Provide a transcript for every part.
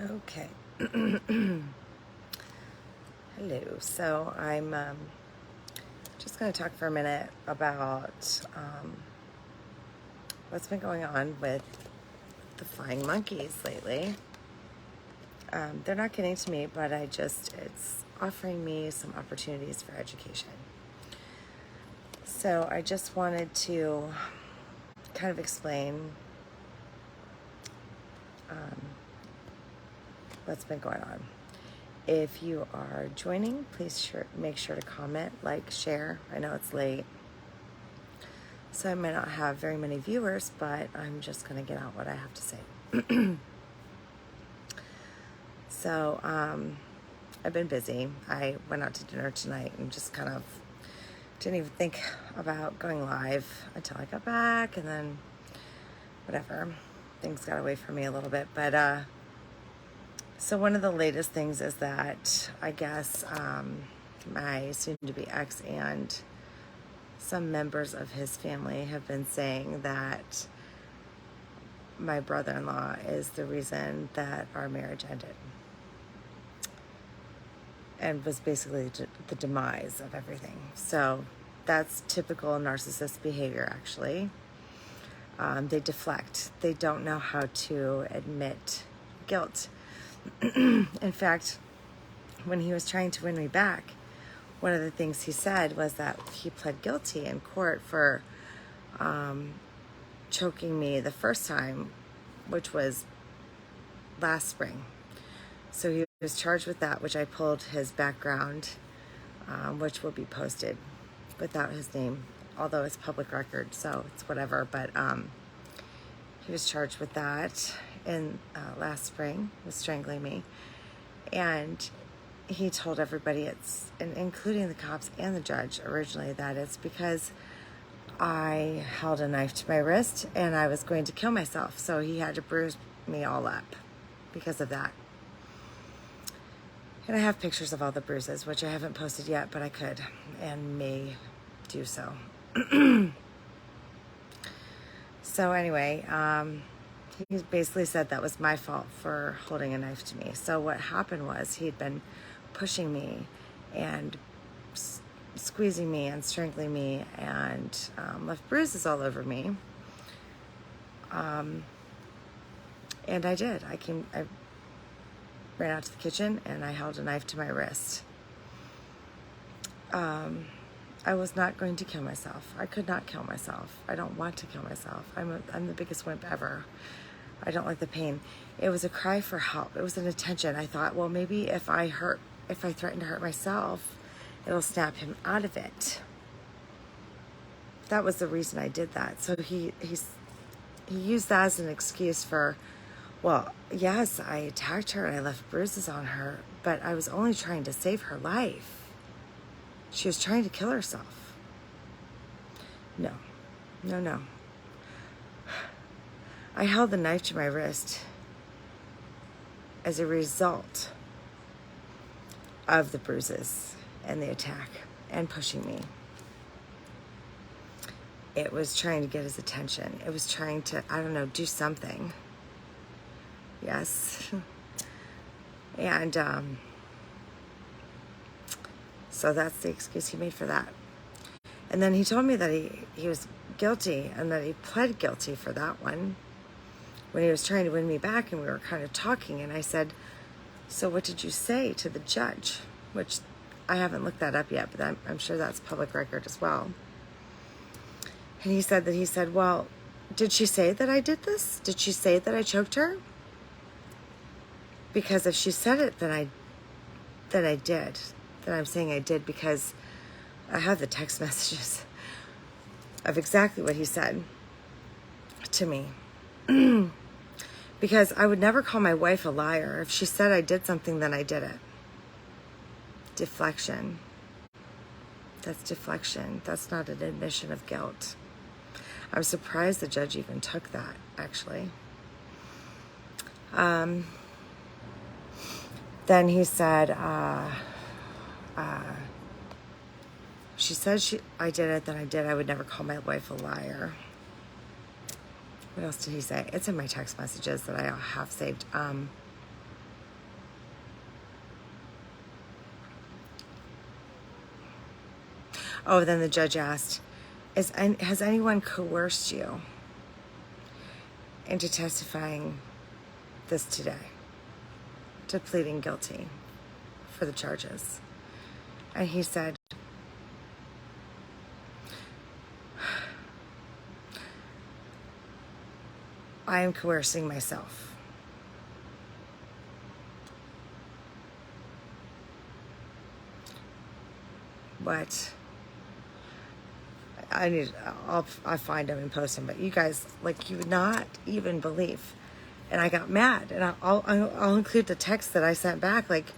Okay. Hello. So I'm just going to talk for a minute about what's been going on with the flying monkeys lately. They're not getting to me, but it's offering me some opportunities for education. So I just wanted to kind of explain what's been going on. If you are joining, please make sure to comment, like, share. I know it's late, so I might not have very many viewers, but I'm just going to get out what I have to say. So, I've been busy. I went out to dinner tonight and just kind of didn't even think about going live until I got back, and then whatever. Things got away from me a little bit, but so one of the latest things is that I guess my soon-to-be ex and some members of his family have been saying that my brother-in-law is the reason that our marriage ended, and was basically the demise of everything. So that's typical narcissist behavior, actually. They deflect. They don't know how to admit guilt. In fact, when he was trying to win me back, one of the things he said was that he pled guilty in court for choking me the first time, which was last spring. So he was charged with that, which I pulled his background, which will be posted without his name, although it's public record, so it's whatever. But he was charged with that in last spring, with strangling me. And he told everybody, including the cops and the judge originally, that it's because I held a knife to my wrist and I was going to kill myself. So he had to bruise me all up because of that. And I have pictures of all the bruises, which I haven't posted yet, but I could and may do so. So anyway, he basically said that was my fault for holding a knife to me. So what happened was he'd been pushing me and squeezing me and strangling me and left bruises all over me. And I did. I ran out to the kitchen and I held a knife to my wrist. I was not going to kill myself. I could not kill myself. I don't want to kill myself. I'm the biggest wimp ever. I don't like the pain. It was a cry for help. It was an attention. I thought, well, maybe if I threaten to hurt myself, it'll snap him out of it. That was the reason I did that. So he used that as an excuse for, well, yes, I attacked her and I left bruises on her, but I was only trying to save her life. She was trying to kill herself. No. I held the knife to my wrist as a result of the bruises and the attack and pushing me. It was trying to get his attention. It was trying to, do something. Yes. And so that's the excuse he made for that. And then he told me that he was guilty and that he pled guilty for that one when he was trying to win me back, and we were kind of talking, and I said, so what did you say to the judge? Which I haven't looked that up yet, but I'm sure that's public record as well. And he said, well, did she say that I did this? Did she say that I choked her? Because if she said it, then I did. Then I'm saying I did, because I have the text messages of exactly what he said to me. Because I would never call my wife a liar. If she said I did something, then I did it. Deflection. That's deflection. That's not an admission of guilt. I'm surprised the judge even took that, actually. Then he said, she said I did it, then I did. I would never call my wife a liar. What else did he say? It's in my text messages that I have saved. Oh, then the judge asked, has anyone coerced you into testifying this today, to pleading guilty for the charges? And he said, I am coercing myself. What? I'll find him and post him, but you guys, like, you would not even believe. And I got mad, and I'll include the text that I sent back, like,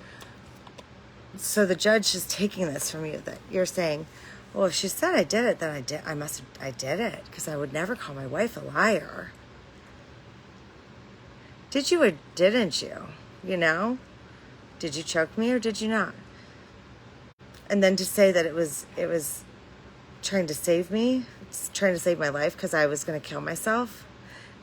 so the judge is taking this from you, that you're saying, well, if she said I did it, then I did it, because I would never call my wife a liar. Did you or didn't you? You know? Did you choke me or did you not? And then to say that it was trying to save me, trying to save my life because I was going to kill myself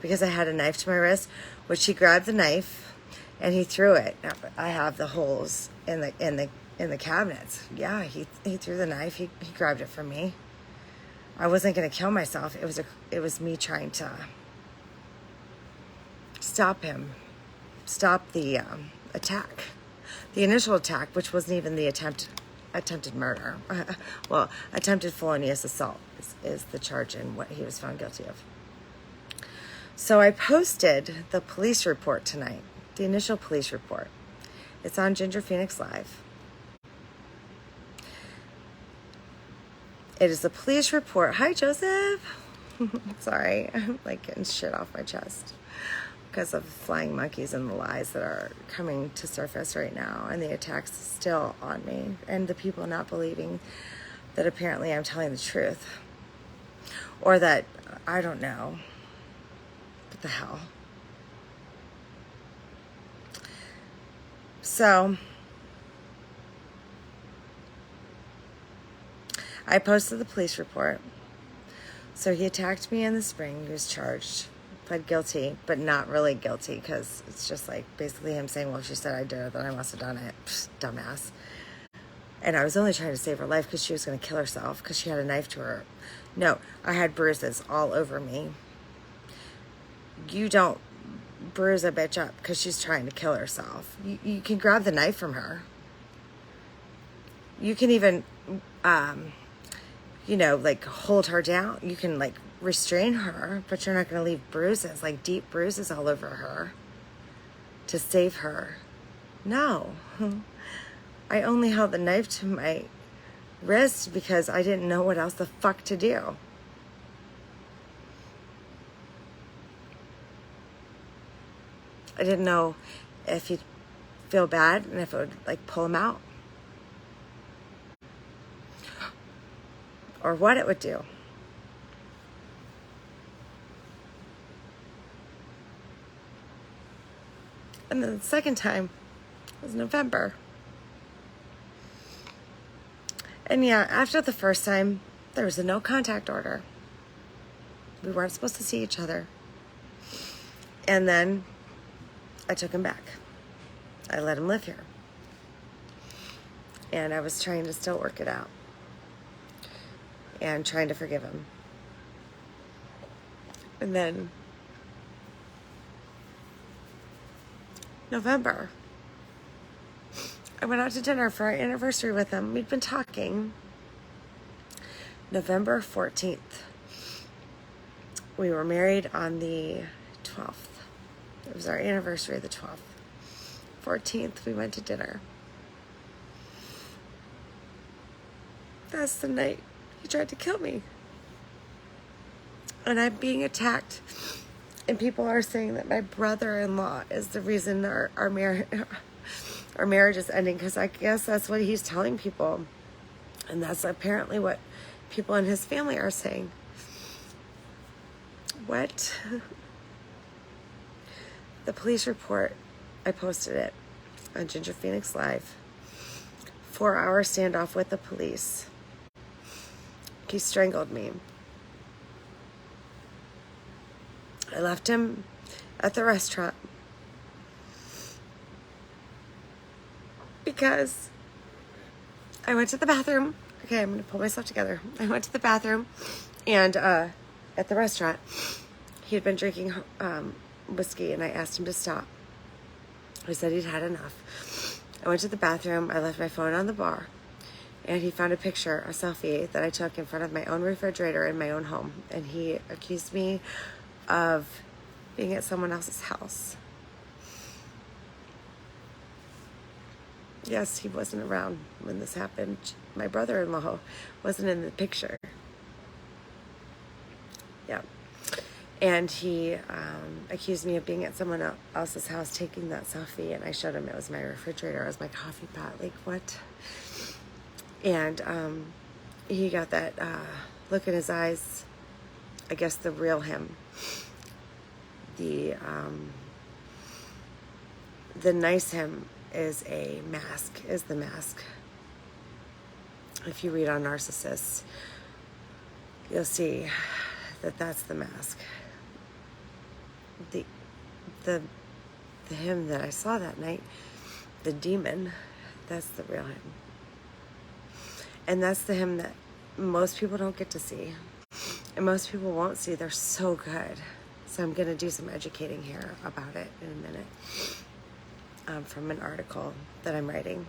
because I had a knife to my wrist, which he grabbed the knife and he threw it. I have the holes in the cabinets. Yeah, he threw the knife. He grabbed it from me. I wasn't going to kill myself. It was me trying to stop him, stop the attack, the initial attack, which wasn't even the attempted murder. Well, attempted felonious assault is the charge in what he was found guilty of. So I posted the police report tonight, the initial police report. It's on Ginger Phoenix Live. It is the police report. Hi, Joseph. Sorry, I'm like getting shit off my chest because of flying monkeys and the lies that are coming to surface right now, and the attacks still on me, and the people not believing that apparently I'm telling the truth, or that, I don't know, what the hell. So I posted the police report. So he attacked me in the spring. He was charged, pled guilty, but not really guilty, because it's just like basically him saying, well, she said I did it, then I must have done it. Psst, dumbass. And I was only trying to save her life because she was going to kill herself because she had a knife to her. No, I had bruises all over me. You don't bruise a bitch up because she's trying to kill herself. You can grab the knife from her. You can even, like hold her down. You can like restrain her, but you're not going to leave bruises, like deep bruises all over her to save her. No. I only held the knife to my wrist because I didn't know what else the fuck to do. I didn't know if he'd feel bad and if it would like pull him out or what it would do. And then the second time was November. And yeah, after the first time, there was a no contact order. We weren't supposed to see each other. And then I took him back. I let him live here. And I was trying to still work it out. And trying to forgive him. And then November, I went out to dinner for our anniversary with him. We'd been talking. November 14th. We were married on the 12th. It was our anniversary, the 12th. 14th, we went to dinner. That's the night he tried to kill me. And I'm being attacked. And people are saying that my brother-in-law is the reason our marriage is ending, because I guess that's what he's telling people. And that's apparently what people in his family are saying. What? The police report, I posted it on Ginger Phoenix Live. 4-hour standoff with the police. He strangled me. I left him at the restaurant because I went to the bathroom Okay, I'm going to pull myself together. I went to the bathroom, and at the restaurant, he had been drinking whiskey, and I asked him to stop. He said he'd had enough. I went to the bathroom. I left my phone on the bar, and he found a picture, a selfie that I took in front of my own refrigerator in my own home, and he accused me of being at someone else's house. Yes, he wasn't around when this happened. My brother-in-law wasn't in the picture. Yeah. And he accused me of being at someone else's house taking that selfie, and I showed him it was my refrigerator. It was my coffee pot. Like, what? And he got that look in his eyes. I guess the real him. The nice him is a mask, is the mask. If you read on Narcissists, you'll see that that's the mask. The him that I saw that night, the demon, that's the real him. And that's the him that most people don't get to see. And most people won't see. They're so good. So I'm going to do some educating here about it in a minute. From an article that I'm writing.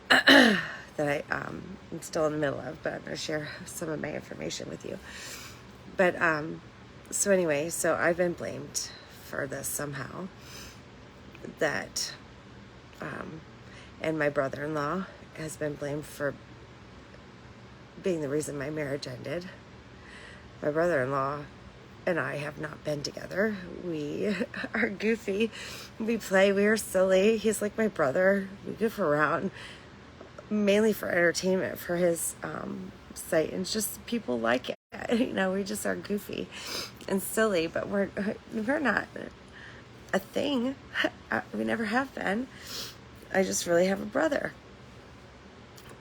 That I'm still in the middle of, but I'm going to share some of my information with you. But, so anyway, so I've been blamed for this somehow. That, and my brother-in-law has been blamed for being the reason my marriage ended. My brother-in-law and I have not been together. We are goofy. We play. We are silly. He's like my brother. We goof around, mainly for entertainment, for his site, and just people like it. You know, we just are goofy and silly, but we're not a thing. We never have been. I just really have a brother.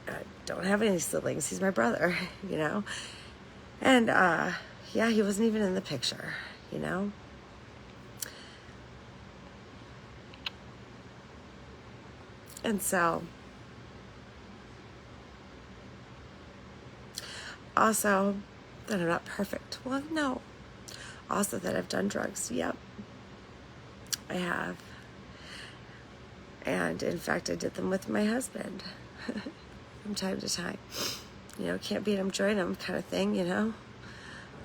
I don't have any siblings. He's my brother, you know. And yeah, he wasn't even in the picture, you know. And so, also, that I'm not perfect. Well, no. Also, that I've done drugs. Yep. I have. And in fact, I did them with my husband from time to time. You know, can't beat him, join him kind of thing, you know.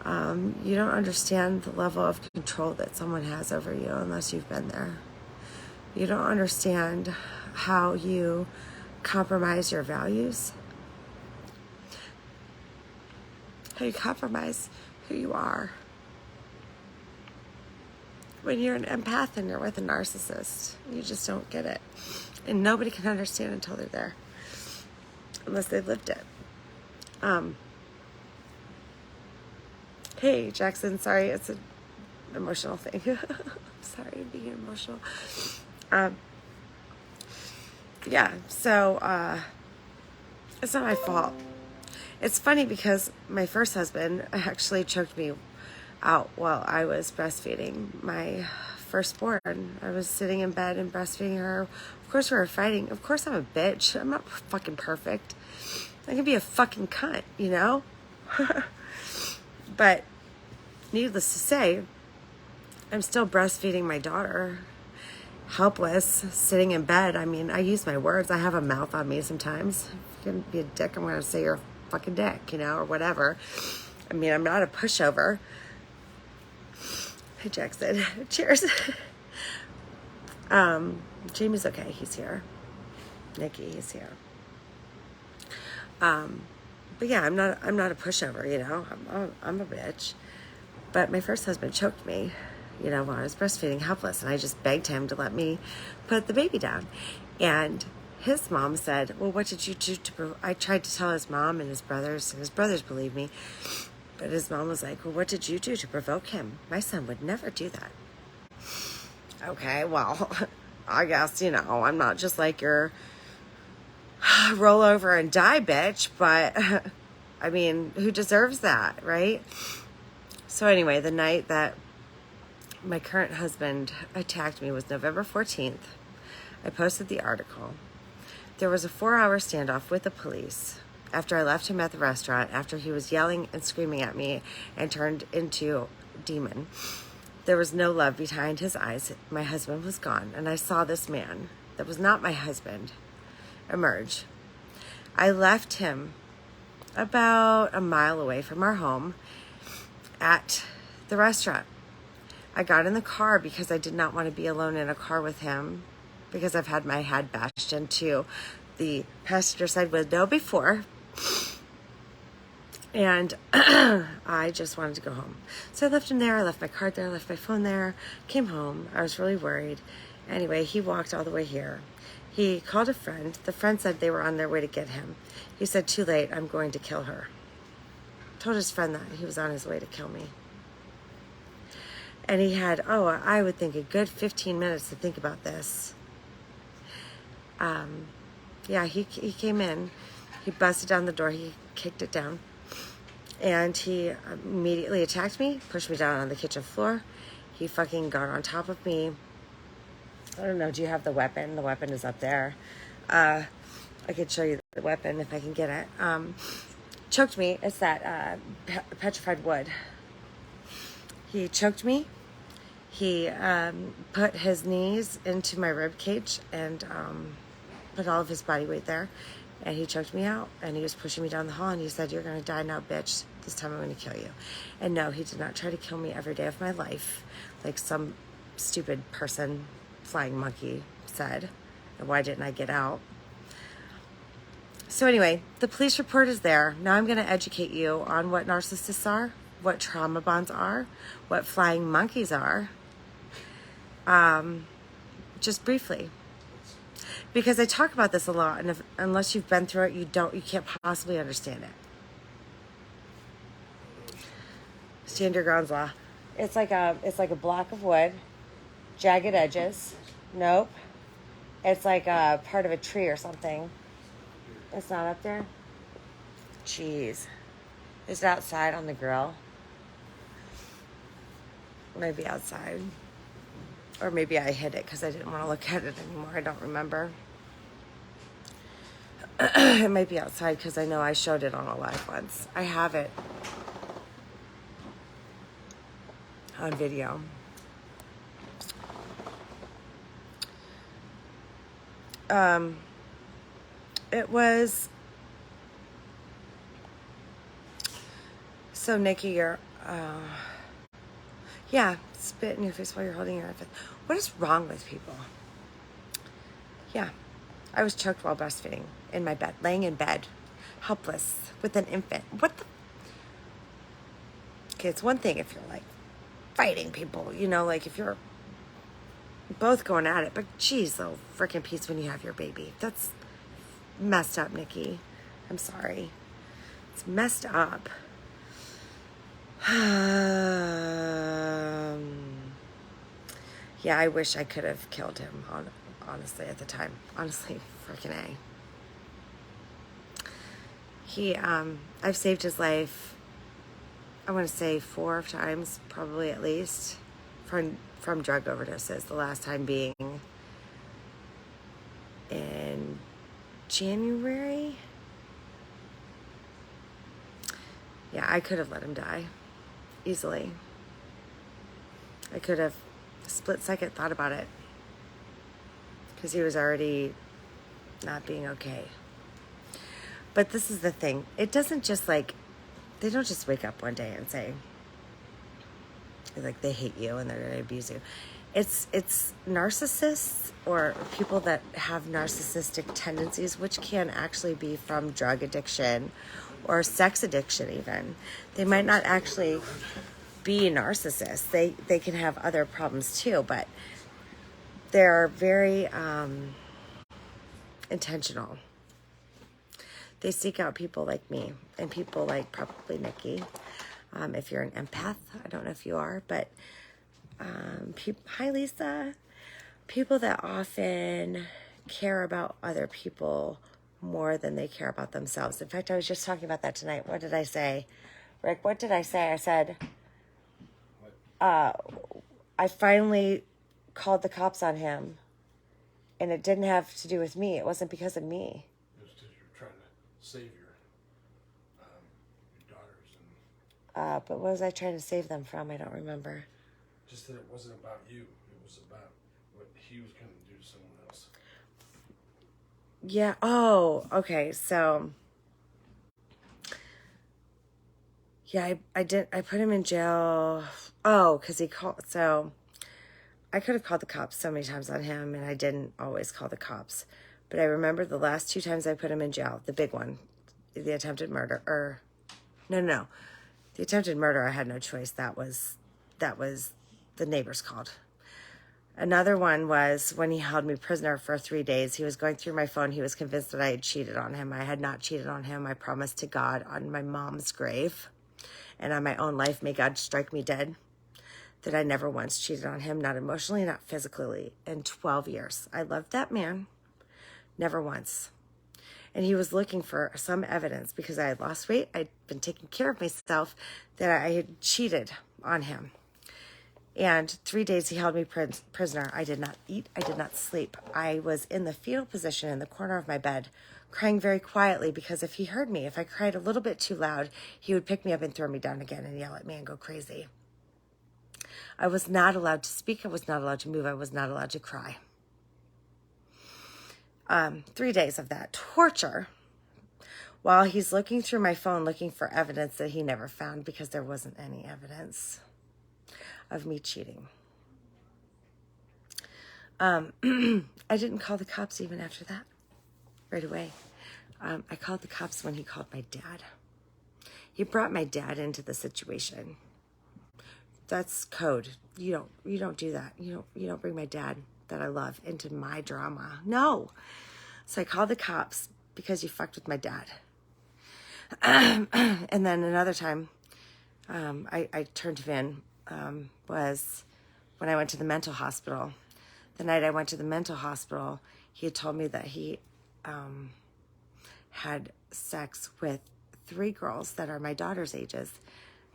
You don't understand the level of control that someone has over you unless you've been there. You don't understand how you compromise your values, how you compromise who you are. When you're an empath and you're with a narcissist, you just don't get it. And nobody can understand until they're there, unless they've lived it. Hey, Jackson, sorry, it's an emotional thing. Sorry, I'm being emotional. Yeah, so it's not my fault. It's funny because my first husband actually choked me out while I was breastfeeding my firstborn. I was sitting in bed and breastfeeding her. Of course we were fighting. Of course I'm a bitch. I'm not fucking perfect. I can be a fucking cunt, you know? But needless to say, I'm still breastfeeding my daughter, helpless, sitting in bed. I mean, I use my words. I have a mouth on me sometimes. If you're going to be a dick, I'm going to say you're a fucking dick, you know, or whatever. I mean, I'm not a pushover. Hey, Jackson. Cheers. Jamie's okay. He's here. Nikki, he's here. But yeah, I'm not a pushover, you know. I'm a bitch. But my first husband choked me, you know, while I was breastfeeding, helpless, and I just begged him to let me put the baby down. And his mom said, well, what did you do to I tried to tell his mom and his brothers believed me. But his mom was like, well, what did you do to provoke him? My son would never do that. Okay, well, I guess, you know, I'm not just like your roll over and die bitch, but I mean, who deserves that, right? So anyway, the night that my current husband attacked me was November 14th. I posted the article. There was a 4-hour standoff with the police after I left him at the restaurant, after he was yelling and screaming at me and turned into a demon. There was no love behind his eyes. My husband was gone, and I saw this man that was not my husband emerge. I left him about a mile away from our home at the restaurant. I got in the car because I did not want to be alone in a car with him, because I've had my head bashed into the passenger side window before. And I just wanted to go home. So I left him there. I left my card there. I left my phone there. Came home. I was really worried. Anyway, he walked all the way here. He called a friend. The friend said they were on their way to get him. He said, "Too late. I'm going to kill her." Told his friend that he was on his way to kill me. And he had, I would think, a good 15 minutes to think about this. He came in. He busted down the door. He kicked it down. And he immediately attacked me, pushed me down on the kitchen floor. He fucking got on top of me. I don't know, do you have the weapon? The weapon is up there. I could show you the weapon if I can get it. Choked me. It's that petrified wood. He choked me. He put his knees into my rib cage and put all of his body weight there. And he choked me out, and he was pushing me down the hall, and he said, "You're going to die now, bitch. This time I'm going to kill you." And no, he did not try to kill me every day of my life, like some stupid person, flying monkey, said. And why didn't I get out? So anyway, the police report is there. Now I'm going to educate you on what narcissists are, what trauma bonds are, what flying monkeys are. Just briefly. Because I talk about this a lot, and unless you've been through it, you can't possibly understand it. Stand your ground's law. It's like a block of wood, jagged edges. Nope. It's like a part of a tree or something. It's not up there? Jeez. Is it outside on the grill? Maybe outside. Or maybe I hid it because I didn't want to look at it anymore. I don't remember. It might be outside because I know I showed it on a live once. I have it on video. It was... So, Nikki, you're... Yeah, spit in your face while you're holding your infant. What is wrong with people? Yeah, I was choked while breastfeeding in my bed, laying in bed, helpless, with an infant. What the... Okay, it's one thing if you're, like, fighting people, you know, like if you're both going at it, but geez, though, freaking peace when you have your baby. That's messed up, Nikki. I'm sorry. It's messed up. Yeah, I wish I could have killed him, honestly, at the time. Honestly, freaking A. I've saved his life, I want to say 4 times, probably at least, from drug overdoses. The last time being in January. Yeah, I could have let him die easily. I could have split-second thought about it because he was already not being okay. But this is the thing. It doesn't just like, they don't just wake up one day and say, like, they hate you and they're going to abuse you. It's narcissists or people that have narcissistic tendencies, which can actually be from drug addiction or sex addiction even. They might not actually be narcissists. They can have other problems too, but they're very intentional. They seek out people like me and people like probably Nikki. If you're an empath, I don't know if you are, but hi Lisa. People that often care about other people more than they care about themselves. In fact, I was just talking about that tonight. What did I say? Rick, what did I say? I said, I finally called the cops on him And it didn't have to do with me. It wasn't because of me. It was because you're trying to save your daughters. But what was I trying to save them from? I don't remember. Just that it wasn't about you. It was about what he was going to do to someone else. Yeah. Oh, okay. So, yeah, I put him in jail. Oh, because he called. So, I could have called the cops so many times on him, and I didn't always call the cops. But I remember the last 2 times I put him in jail, the big one, the attempted murder, no. The attempted murder, I had no choice. That was the neighbors called. Another one was when he held me prisoner for 3 days. He was going through my phone. He was convinced that I had cheated on him. I had not cheated on him. I promised to God on my mom's grave and on my own life, may God strike me dead, that I never once cheated on him, not emotionally, not physically, in 12 years. I loved that man, never once. And he was looking for some evidence because I had lost weight. I'd been taking care of myself, that I had cheated on him. And 3 days he held me prisoner. I did not eat. I did not sleep. I was in the fetal position in the corner of my bed, crying very quietly, because if he heard me, if I cried a little bit too loud, he would pick me up and throw me down again and yell at me and go crazy. I was not allowed to speak. I was not allowed to move. I was not allowed to cry. 3 days of that torture while he's looking through my phone, looking for evidence that he never found, because there wasn't any evidence of me cheating. I didn't call the cops even after that, right away. I called the cops when he called my dad. He brought my dad into the situation. That's code. You don't do that. You don't bring my dad that I love into my drama. No. So I called the cops because you fucked with my dad. And then another time, I turned him in, was when I went to the mental hospital. The night I went to the mental hospital, he had told me that he had sex with 3 girls that are my daughter's ages,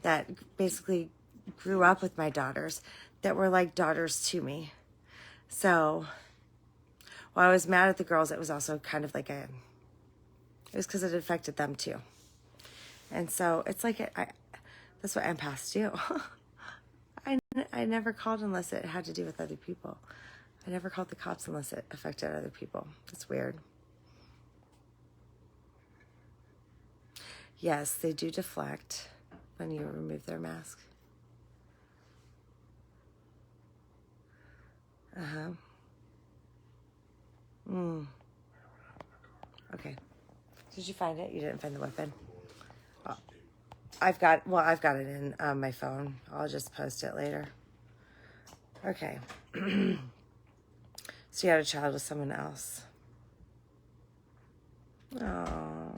that basically grew up with my daughters, that were like daughters to me. So while I was mad at the girls, it was also kind of like it was because it affected them too. And so it's like, that's what empaths do. I never called unless it had to do with other people. I never called the cops unless it affected other people. It's weird. Yes, they do deflect when you remove their mask. Okay. Did you find it? You didn't find the weapon? Oh, I've got it in my phone. I'll just post it later. Okay. So you had a child with someone else. Oh,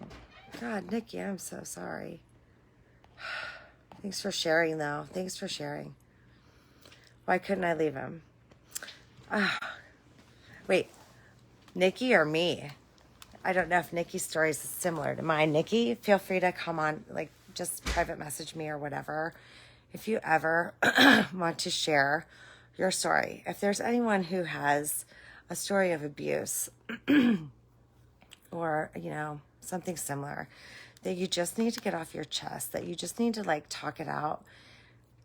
God, Nikki, I'm so sorry. Thanks for sharing, though. Thanks for sharing. Why couldn't I leave him? Wait, Nikki or me? I don't know if Nikki's story is similar to mine. Nikki, feel free to come on, like, just private message me or whatever. If you ever want to share your story. If there's anyone who has a story of abuse or, something similar that you just need to get off your chest, that you just need to, like, talk it out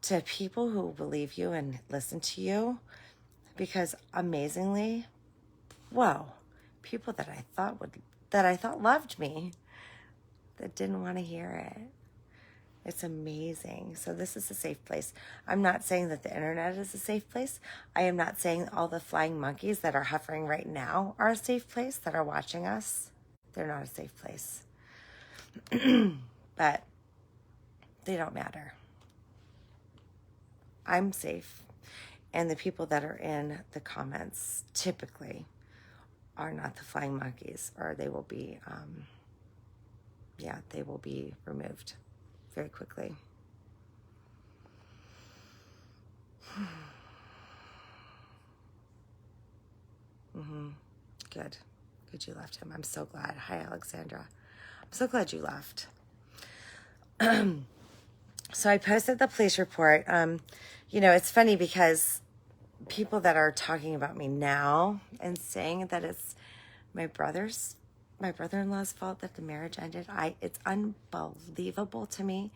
to people who believe you and listen to you. Because amazingly, whoa, people that I thought loved me, that didn't want to hear it. It's amazing. So this is a safe place. I'm not saying that the internet is a safe place. I am not saying all the flying monkeys that are hovering right now are a safe place, that are watching us. They're not a safe place. But they don't matter. I'm safe. And the people that are in the comments typically are not the flying monkeys, or they will be, they will be removed very quickly. Good you left him. I'm so glad. Hi, Alexandra. I'm so glad you left. So I posted the police report. It's funny because people that are talking about me now and saying that it's my brother-in-law's fault that the marriage ended, it's unbelievable to me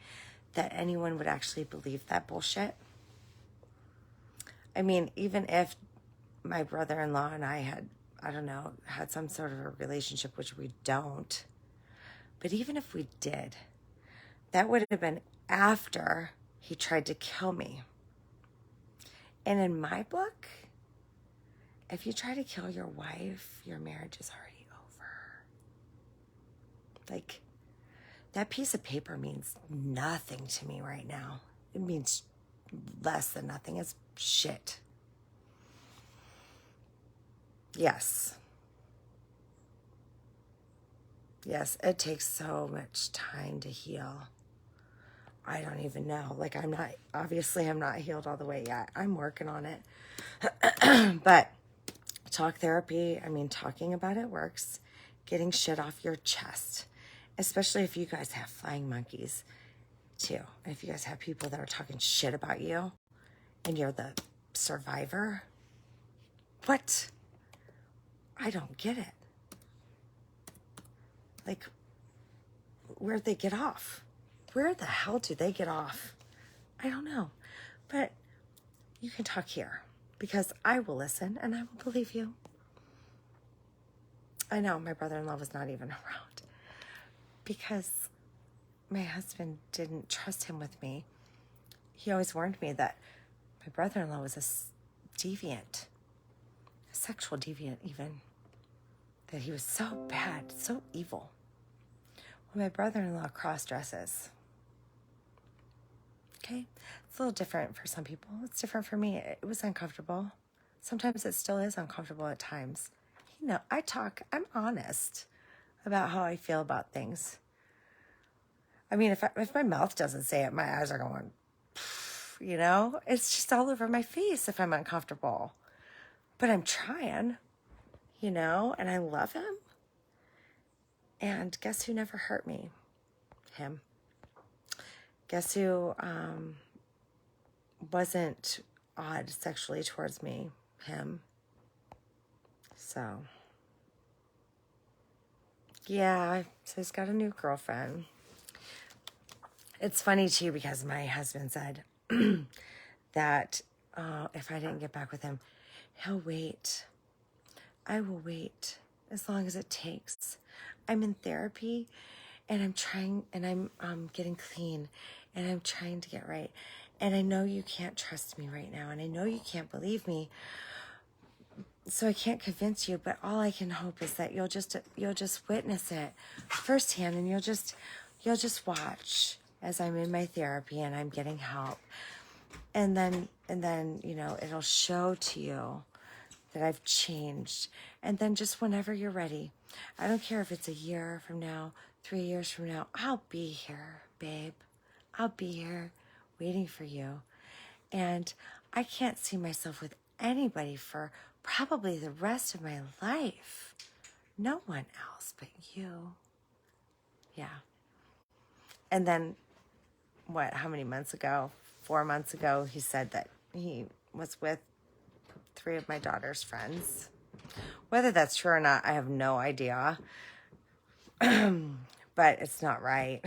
that anyone would actually believe that bullshit. I mean, even if my brother-in-law and I had, I don't know, had some sort of a relationship, which we don't, but even if we did, that would have been after he tried to kill me. And in my book, if you try to kill your wife, your marriage is already over. Like, that piece of paper means nothing to me right now. It means less than nothing. It's shit. Yes. Yes, it takes so much time to heal. I don't even know. Like, I'm not healed all the way yet. I'm working on it. But talk therapy, I mean, talking about it works. Getting shit off your chest, especially if you guys have flying monkeys too. And if you guys have people that are talking shit about you and you're the survivor. What? I don't get it. Like, where'd they get off? Where the hell do they get off? I don't know. But you can talk here because I will listen and I will believe you. I know my brother-in-law was not even around because my husband didn't trust him with me. He always warned me that my brother-in-law was a deviant, a sexual deviant even, that he was so bad, so evil. Well, my brother-in-law cross-dresses. Okay? It's a little different for some people. It's different for me. It was uncomfortable. Sometimes it still is uncomfortable at times. You know, I'm honest about how I feel about things. I mean, if my mouth doesn't say it, my eyes are going, you know? It's just all over my face if I'm uncomfortable. But I'm trying, you know? And I love him. And guess who never hurt me? Him. Guess who wasn't odd sexually towards me? Him. So, yeah, so he's got a new girlfriend. It's funny, too, because my husband said that if I didn't get back with him, he'll wait. I will wait as long as it takes. I'm in therapy, and I'm trying, and I'm getting clean, and I'm trying to get right. And I know you can't trust me right now, and I know you can't believe me, so I can't convince you, but all I can hope is that you'll just witness it firsthand, and you'll just watch as I'm in my therapy and I'm getting help. And then, you know, it'll show to you that I've changed. And then just whenever you're ready, I don't care if it's a year from now, 3 years from now, I'll be here, babe. I'll be here waiting for you. And I can't see myself with anybody for probably the rest of my life. No one else but you. Yeah. And then, how many months ago? 4 months ago, he said that he was with 3 of my daughter's friends. Whether that's true or not, I have no idea. But it's not right.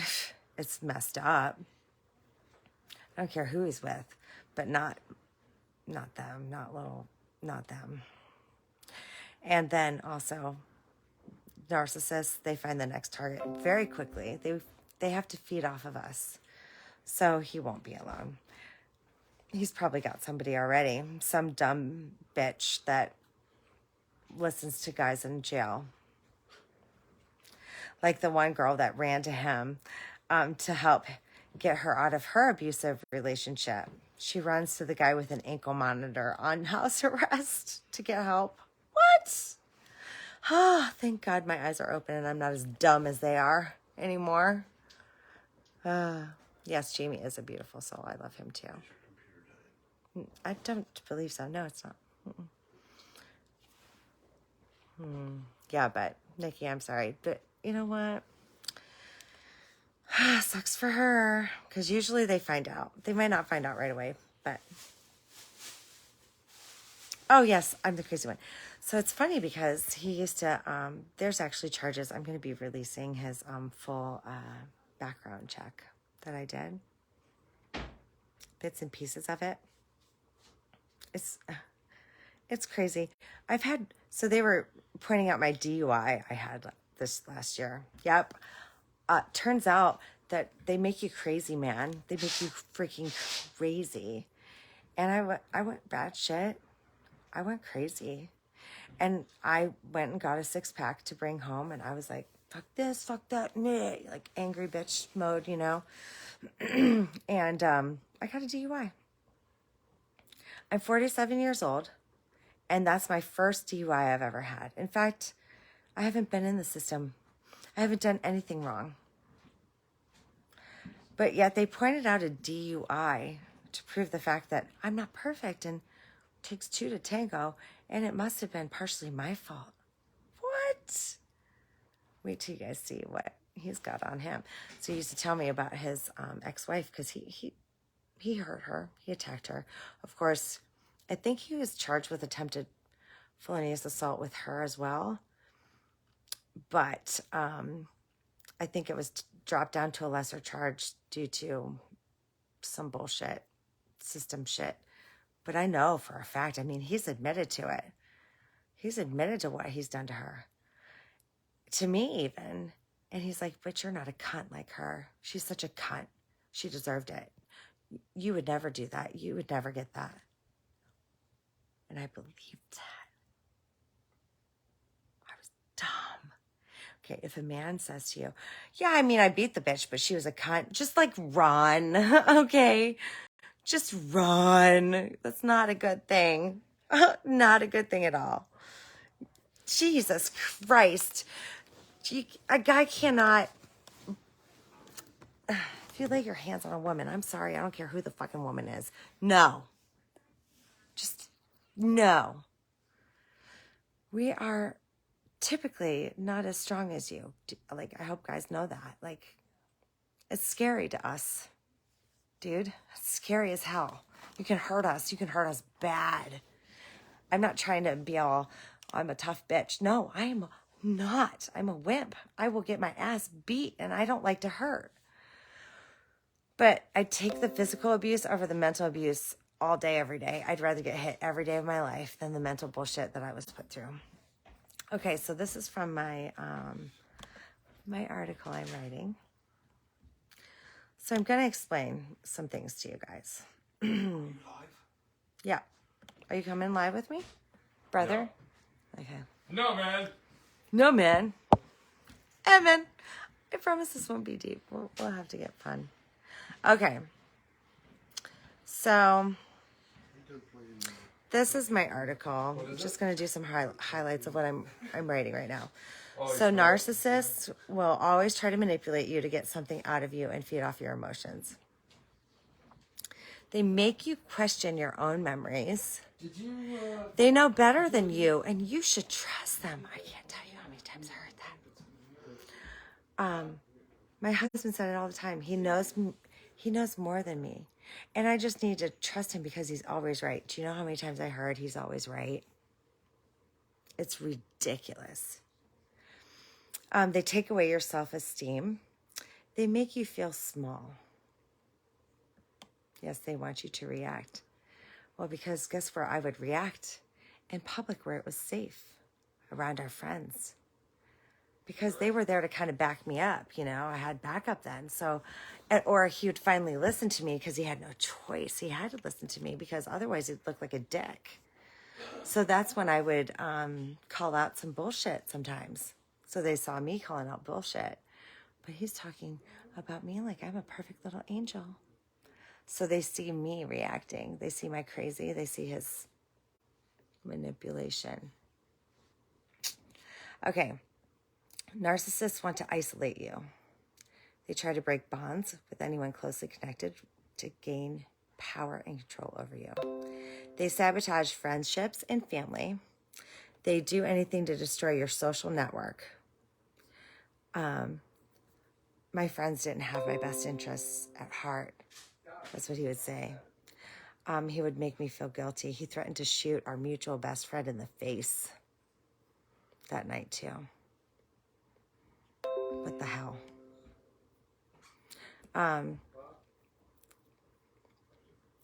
It's messed up. I don't care who he's with, but not them, not them. And then also, narcissists, they find the next target very quickly. They have to feed off of us. So he won't be alone. He's probably got somebody already. Some dumb bitch that listens to guys in jail. Like the one girl that ran to him to help get her out of her abusive relationship. She runs to the guy with an ankle monitor on house arrest to get help. What? Ah, thank God my eyes are open and I'm not as dumb as they are anymore. Yes, Jamie is a beautiful soul. I love him too. I don't believe so. No, it's not. Yeah, but Nikki, I'm sorry. But you know what? Sucks for her. Because usually they find out. They might not find out right away, but Oh, yes, I'm the crazy one. So it's funny because he used to, there's actually charges. I'm going to be releasing his full background check that I did. Bits and pieces of it. It's crazy. So they were pointing out my DUI I had this last year. Yep. Turns out that they make you crazy, man. They make you freaking crazy. And I went batshit. I went crazy. And I went and got a 6-pack to bring home. And I was like, fuck this, fuck that, meh, like angry bitch mode, you know? And I got a DUI. I'm 47 years old. And that's my first DUI I've ever had. In fact, I haven't been in the system. I haven't done anything wrong. But yet they pointed out a DUI to prove the fact that I'm not perfect and it takes two to tango, and it must have been partially my fault. What? Wait till you guys see what he's got on him. So he used to tell me about his ex-wife because he hurt her. He attacked her. Of course, I think he was charged with attempted felonious assault with her as well. But I think it was dropped down to a lesser charge due to some bullshit, system shit. But I know for a fact, I mean, he's admitted to it. He's admitted to what he's done to her. To me, even. And he's like, but you're not a cunt like her. She's such a cunt. She deserved it. You would never do that. You would never get that. And I believed that. I was dumb. Okay, if a man says to you, yeah, I mean, I beat the bitch, but she was a cunt, just like run, okay? Just run. That's not a good thing. Not a good thing at all. Jesus Christ. A guy cannot... If you lay your hands on a woman, I'm sorry, I don't care who the fucking woman is. No. Just no. We are typically not as strong as you. Like, I hope guys know that. Like, it's scary to us, dude. It's scary as hell. You can hurt us. You can hurt us bad. I'm not trying to be all, I'm a tough bitch. No, I am not. I'm a wimp. I will get my ass beat, and I don't like to hurt. But I take the physical abuse over the mental abuse all day, every day. I'd rather get hit every day of my life than the mental bullshit that I was put through. Okay, so this is from my my article I'm writing. So I'm going to explain some things to you guys. Are you live? Yeah. Are you coming live with me, brother? No. Okay. No, man. No, man. Evan, I promise this won't be deep. We'll have to get fun. Okay. So this is my article. I'm just going to do some highlights of what I'm writing right now. So narcissists will always try to manipulate you to get something out of you and feed off your emotions. They make you question your own memories. They know better than you, and you should trust them. I can't tell you how many times I heard that. My husband said it all the time. He knows more than me, and I just need to trust him because he's always right. Do you know how many times I heard he's always right? It's ridiculous. They take away your self-esteem. They make you feel small. Yes, they want you to react. Well, because guess where I would react? In public, where it was safe, around our friends. Because they were there to kind of back me up, you know. I had backup then. So, or he would finally listen to me because he had no choice. He had to listen to me because otherwise he'd look like a dick. So that's when I would call out some bullshit sometimes. So they saw me calling out bullshit. But he's talking about me like I'm a perfect little angel. So they see me reacting. They see my crazy. They see his manipulation. Okay. Narcissists want to isolate you. They try to break bonds with anyone closely connected to gain power and control over you. They sabotage friendships and family. They do anything to destroy your social network. My friends didn't have my best interests at heart. That's what he would say. He would make me feel guilty. He threatened to shoot our mutual best friend in the face that night too. What the hell?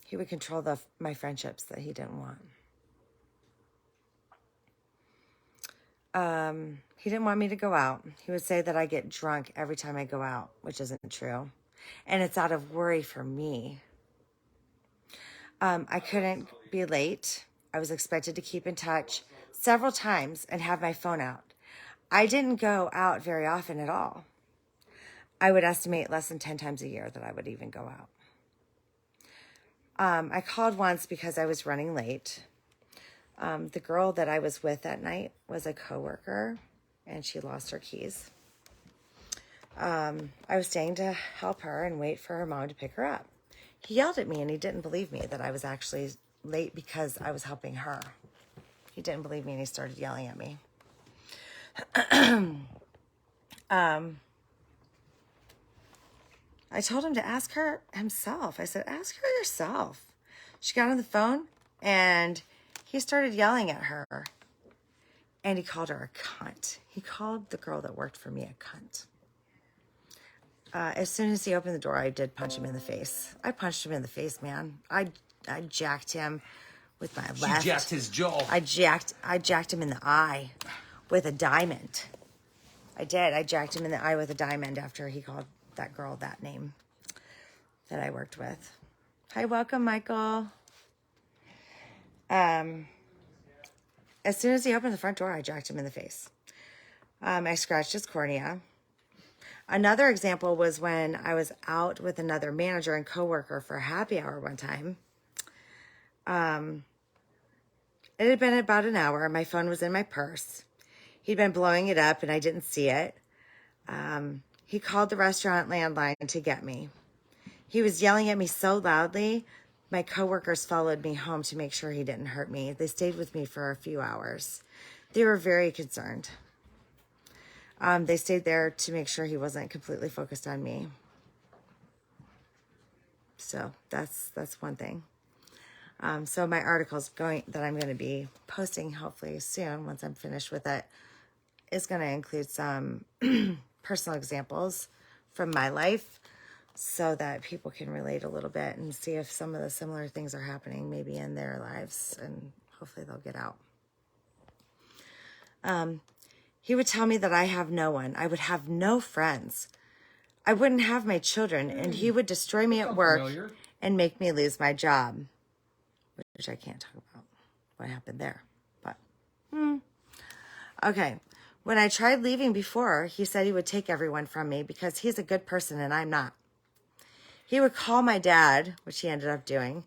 He would control my friendships that he didn't want. He didn't want me to go out. He would say that I get drunk every time I go out, which isn't true. And it's out of worry for me. I couldn't be late. I was expected to keep in touch several times and have my phone out. I didn't go out very often at all. I would estimate less than 10 times a year that I would even go out. I called once because I was running late. The girl that I was with that night was a coworker, and she lost her keys. I was staying to help her and wait for her mom to pick her up. He yelled at me, and he didn't believe me that I was actually late because I was helping her. He didn't believe me, and he started yelling at me. I told him to ask her himself. I said, ask her yourself. She got on the phone, and he started yelling at her. And he called her a cunt. He called the girl that worked for me a cunt. As soon as he opened the door, I did punch him in the face. I punched him in the face, man. I jacked him with my left. She jacked his jaw. I jacked him in the eye with a diamond. I did. I jacked him in the eye with a diamond after he called that girl that name that I worked with. Hi, welcome, Michael. As soon as he opened the front door, I jacked him in the face. I scratched his cornea. Another example was when I was out with another manager and coworker for a happy hour one time. It had been about an hour. My phone was in my purse. He'd been blowing it up and I didn't see it. He called the restaurant landline to get me. He was yelling at me so loudly, my coworkers followed me home to make sure he didn't hurt me. They stayed with me for a few hours. They were very concerned. They stayed there to make sure he wasn't completely focused on me. So that's one thing. So my article's that I'm going to be posting hopefully soon once I'm finished with it is going to include some personal examples from my life so that people can relate a little bit and see if some of the similar things are happening maybe in their lives, and hopefully they'll get out. He would tell me that I have no one. I would have no friends. I wouldn't have my children, and he would destroy me at work and make me lose my job, which I can't talk about what happened there. But, okay. When I tried leaving before, he said he would take everyone from me because he's a good person and I'm not. He would call my dad, which he ended up doing,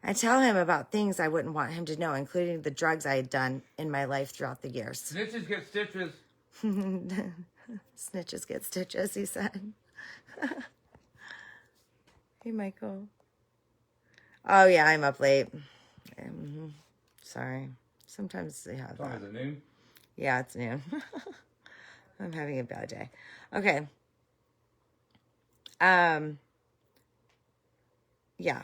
and tell him about things I wouldn't want him to know, including the drugs I had done in my life throughout the years. Snitches get stitches. Snitches get stitches, he said. Hey, Michael. Oh, yeah, I'm up late. Sorry. Sometimes they have that. Is it noon? Yeah, it's noon. I'm having a bad day. Okay. Yeah.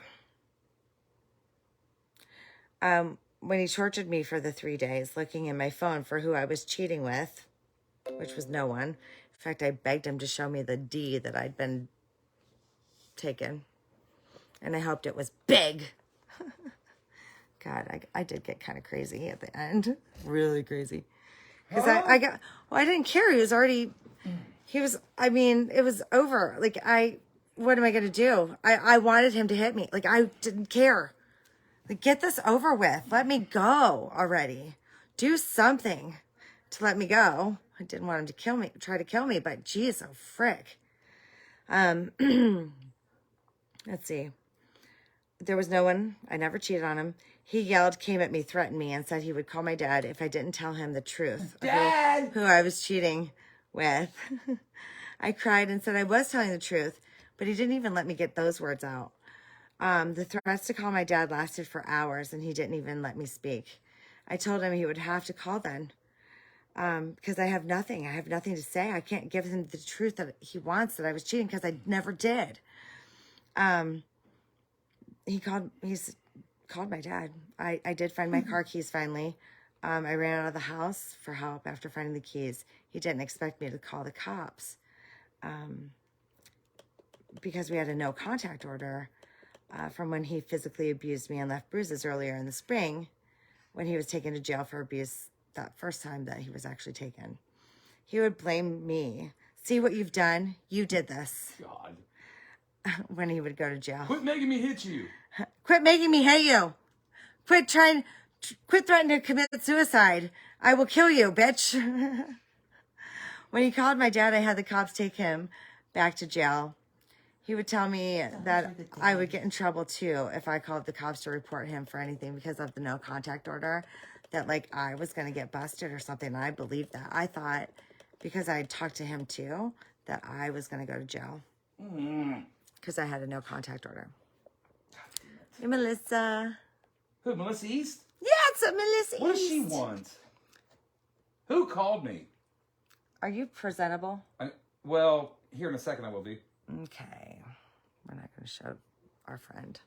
When he tortured me for the 3 days, looking in my phone for who I was cheating with, which was no one. In fact, I begged him to show me the D that I'd been taken. And I hoped it was big. God, I did get kind of crazy at the end. Really crazy. Because I didn't care. It was over. Like, what am I going to do? I wanted him to hit me. Like, I didn't care. Like, get this over with. Let me go already. Do something to let me go. I didn't want him to try to kill me, but geez, oh frick. Let's see. There was no one. I never cheated on him. He yelled, came at me, threatened me, and said he would call my dad if I didn't tell him the truth. Dad! Who I was cheating with. I cried and said I was telling the truth, but he didn't even let me get those words out. The threats to call my dad lasted for hours, and he didn't even let me speak. I told him he would have to call then, because I have nothing. I have nothing to say. I can't give him the truth that he wants, that I was cheating, because I never did. He called my dad. I did find my car keys finally. I ran out of the house for help after finding the keys. He didn't expect me to call the cops because we had a no contact order from when he physically abused me and left bruises earlier in the spring when he was taken to jail for abuse that first time that he was actually taken. He would blame me. See what you've done? You did this. God. When he would go to jail. Quit making me hit you. Quit making me hate you. Quit threatening to commit suicide. I will kill you, bitch. When he called my dad, I had the cops take him back to jail. He would tell me that I would get in trouble too if I called the cops to report him for anything because of the no contact order, that like I was going to get busted or something. And I believed that. I thought because I had talked to him too that I was going to go to jail because I had a no contact order. Hey, Melissa. Who, Melissa East? Yeah, it's a Melissa What does East. she want? Who called me? Are you presentable? Well, here in a second I will be. Okay. We're not going to show our friend,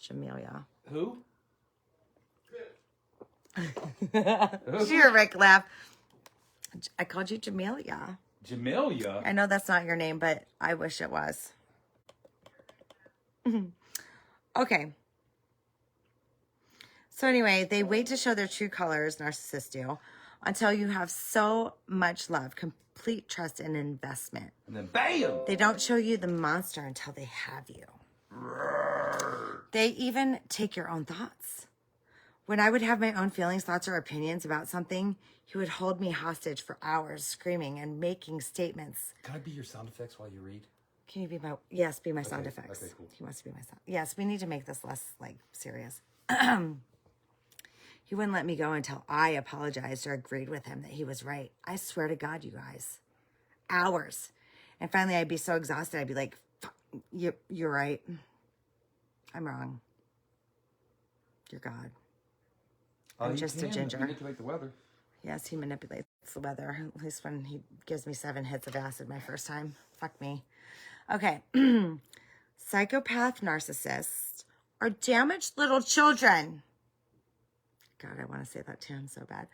Jamelia. Who? Did you hear Rick laugh? I called you Jamelia. Jamelia? I know that's not your name, but I wish it was. Okay. So anyway, they wait to show their true colors, narcissists do, until you have so much love, complete trust, and investment. And then bam! They don't show you the monster until they have you. They even take your own thoughts. When I would have my own feelings, thoughts, or opinions about something, he would hold me hostage for hours, screaming and making statements. Can I be your sound effects while you read? Can you be my, yes, be my sound effects. Okay, cool. He wants to be my sound. Yes, we need to make this less, like, serious. He wouldn't let me go until I apologized or agreed with him that he was right. I swear to God, you guys. Hours. And finally, I'd be so exhausted, I'd be like, you're right. I'm wrong. You're God. I'm just a ginger. Manipulate the weather. Yes, he manipulates the weather. At least when he gives me 7 hits of acid my first time. Fuck me. Okay. Psychopath narcissists are damaged little children. God, I want to say that to him so bad.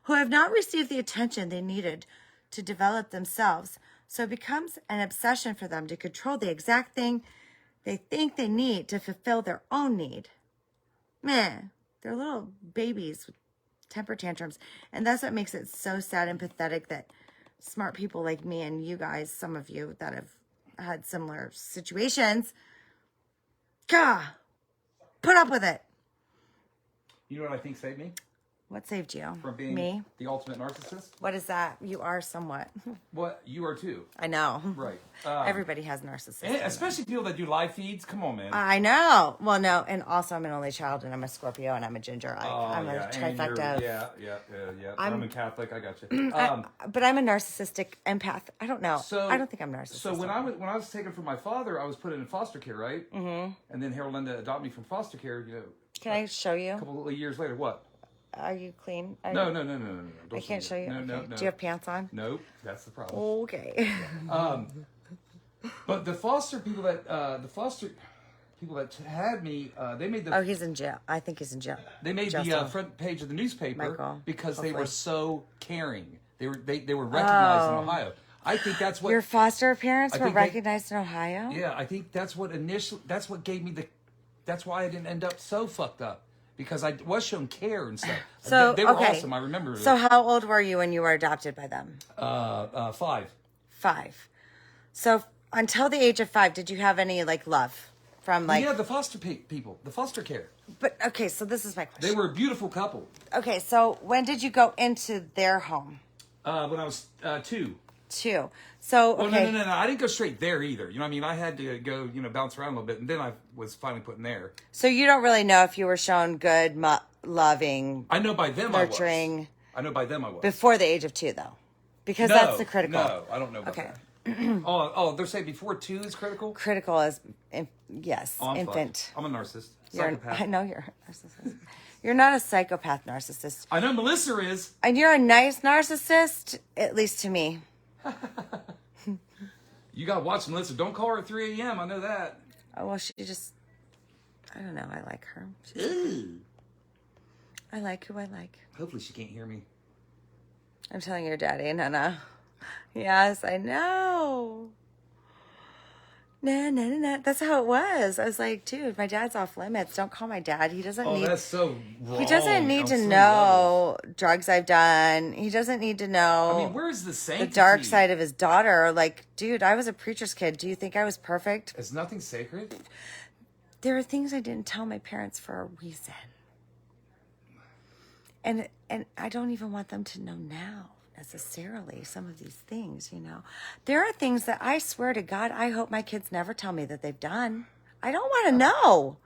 Who have not received the attention they needed to develop themselves. So it becomes an obsession for them to control the exact thing they think they need to fulfill their own need. Man, they're little babies with temper tantrums. And that's what makes it so sad and pathetic that smart people like me and you guys, some of you that have had similar situations, God, put up with it. You know what I think saved me? What saved you? From being me? the ultimate narcissist? What is that? You are somewhat. What? You are too. I know. Right. Everybody has narcissists. And especially people that do live feeds. Come on, man. I know. Well, no, and also I'm an only child, and I'm a Scorpio, and I'm a ginger. I'm a trifecta. Yeah. I'm a Catholic. I got you. But I'm a narcissistic empath. I don't know. I don't think I'm narcissistic. So when I was taken from my father, I was put in foster care, right? Mm-hmm. And then Harold Linda adopted me from foster care. You know. Can I show you? A couple of years later, what? Are you clean? No. I can't show you. No, okay. no. Do you have pants on? Nope, that's the problem. Okay. But the foster people that had me, they made the. Oh, he's in jail. I think he's in jail. They made the front page of the newspaper Michael, because hopefully. they were so caring. They were recognized in Ohio. I think that's what Your foster parents I were think they- recognized in Ohio? Yeah, I think that's what gave me that's why I didn't end up so fucked up. Because I was shown care and stuff. So they were okay. awesome. I remember. So how old were you when you were adopted by them? 5. 5. So until the age of 5, did you have any like love from like? Yeah, the foster people, the foster care. But okay, so this is my question. They were a beautiful couple. Okay, so when did you go into their home? When I was 2. 2. So okay. Well, no. I didn't go straight there either. You know what I mean? I had to go, bounce around a little bit, and then I was finally put in there. So you don't really know if you were shown good, loving, I know by them nurturing. I know by them I was. Before the age of 2, though, because that's the critical. No, I don't know about that. Oh, they're saying before 2 is critical? Critical is, yes, Oh, I'm infant. fucked. I'm a narcissist. I know you're a narcissist. You're not a psychopath narcissist. I know Melissa is. And you're a nice narcissist, at least to me. You gotta watch Melissa. Don't call her at 3 a.m. I know that. Oh, well, she just, I don't know. I like her. Ew. I like who I like. Hopefully she can't hear me. I'm telling your daddy, Nana. Yes, I know. Nah, nah, nah, nah. That's how it was. I was like, dude, my dad's off limits. Don't call my dad. He doesn't need. That's so wrong. He doesn't need on to so know levels. drugs I've done. He doesn't need to know. I mean, where's the the sanctity? dark side of his daughter? Like, dude, I was a preacher's kid. Do you think I was perfect? Is nothing sacred? There are things I didn't tell my parents for a reason. And I don't even want them to know now, necessarily, some of these things, you know. There are things that I swear to God, I hope my kids never tell me that they've done. I don't want to know.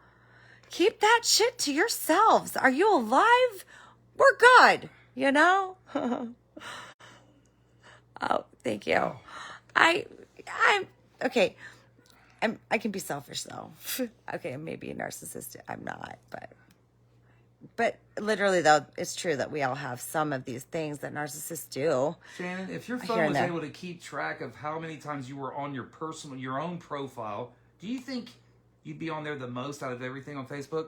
Keep that shit to yourselves. Are you alive? We're good, you know? Oh, thank you. I'm okay. I can be selfish though. Okay, maybe a narcissist. I'm not, but literally though, it's true that we all have some of these things that narcissists do. Shannon, if your Here phone and was there. able to keep track of how many times you were on your own profile, do you think you'd be on there the most out of everything on Facebook?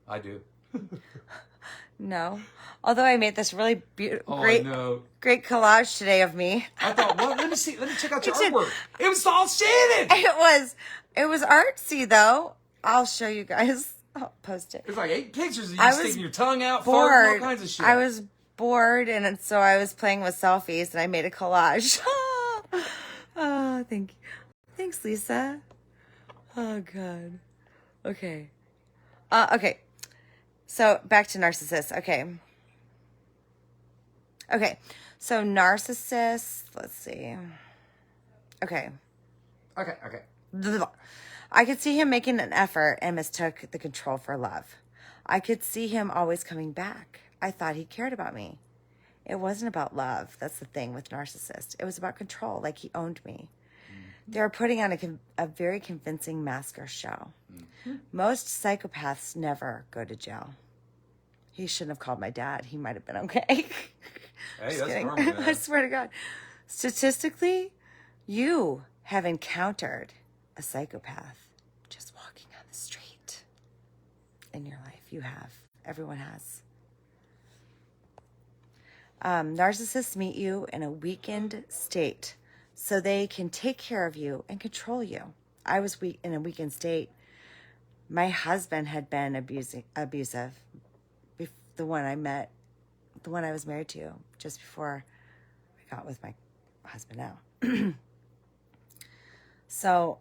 I do. No. Although I made this really great collage today of me. I thought, well, let me see. Let me check out your I did. artwork. It was all Shannon. It was artsy though. I'll show you guys. I'll post it. It's like 8 pictures of you I was sticking your tongue out, farting, Bored. all kinds of shit. I was bored, and so I was playing with selfies, and I made a collage. Oh, thank you. Thanks, Lisa. Oh, God. Okay. Okay. So back to narcissists. Okay. So narcissists. Let's see. Okay. I could see him making an effort and mistook the control for love. I could see him always coming back. I thought he cared about me. It wasn't about love. That's the thing with narcissists. It was about control, like he owned me. They were putting on a very convincing mask or show. Most psychopaths never go to jail. He shouldn't have called my dad. He might have been okay. Hey, that's normal, man. I swear to God. Statistically, you have encountered a psychopath just walking on the street in your life. You have. Everyone has. Narcissists meet you in a weakened state so they can take care of you and control you. I was in a weakened state. My husband had been abusive. The one I met, the one I was married to just before I got with my husband now. So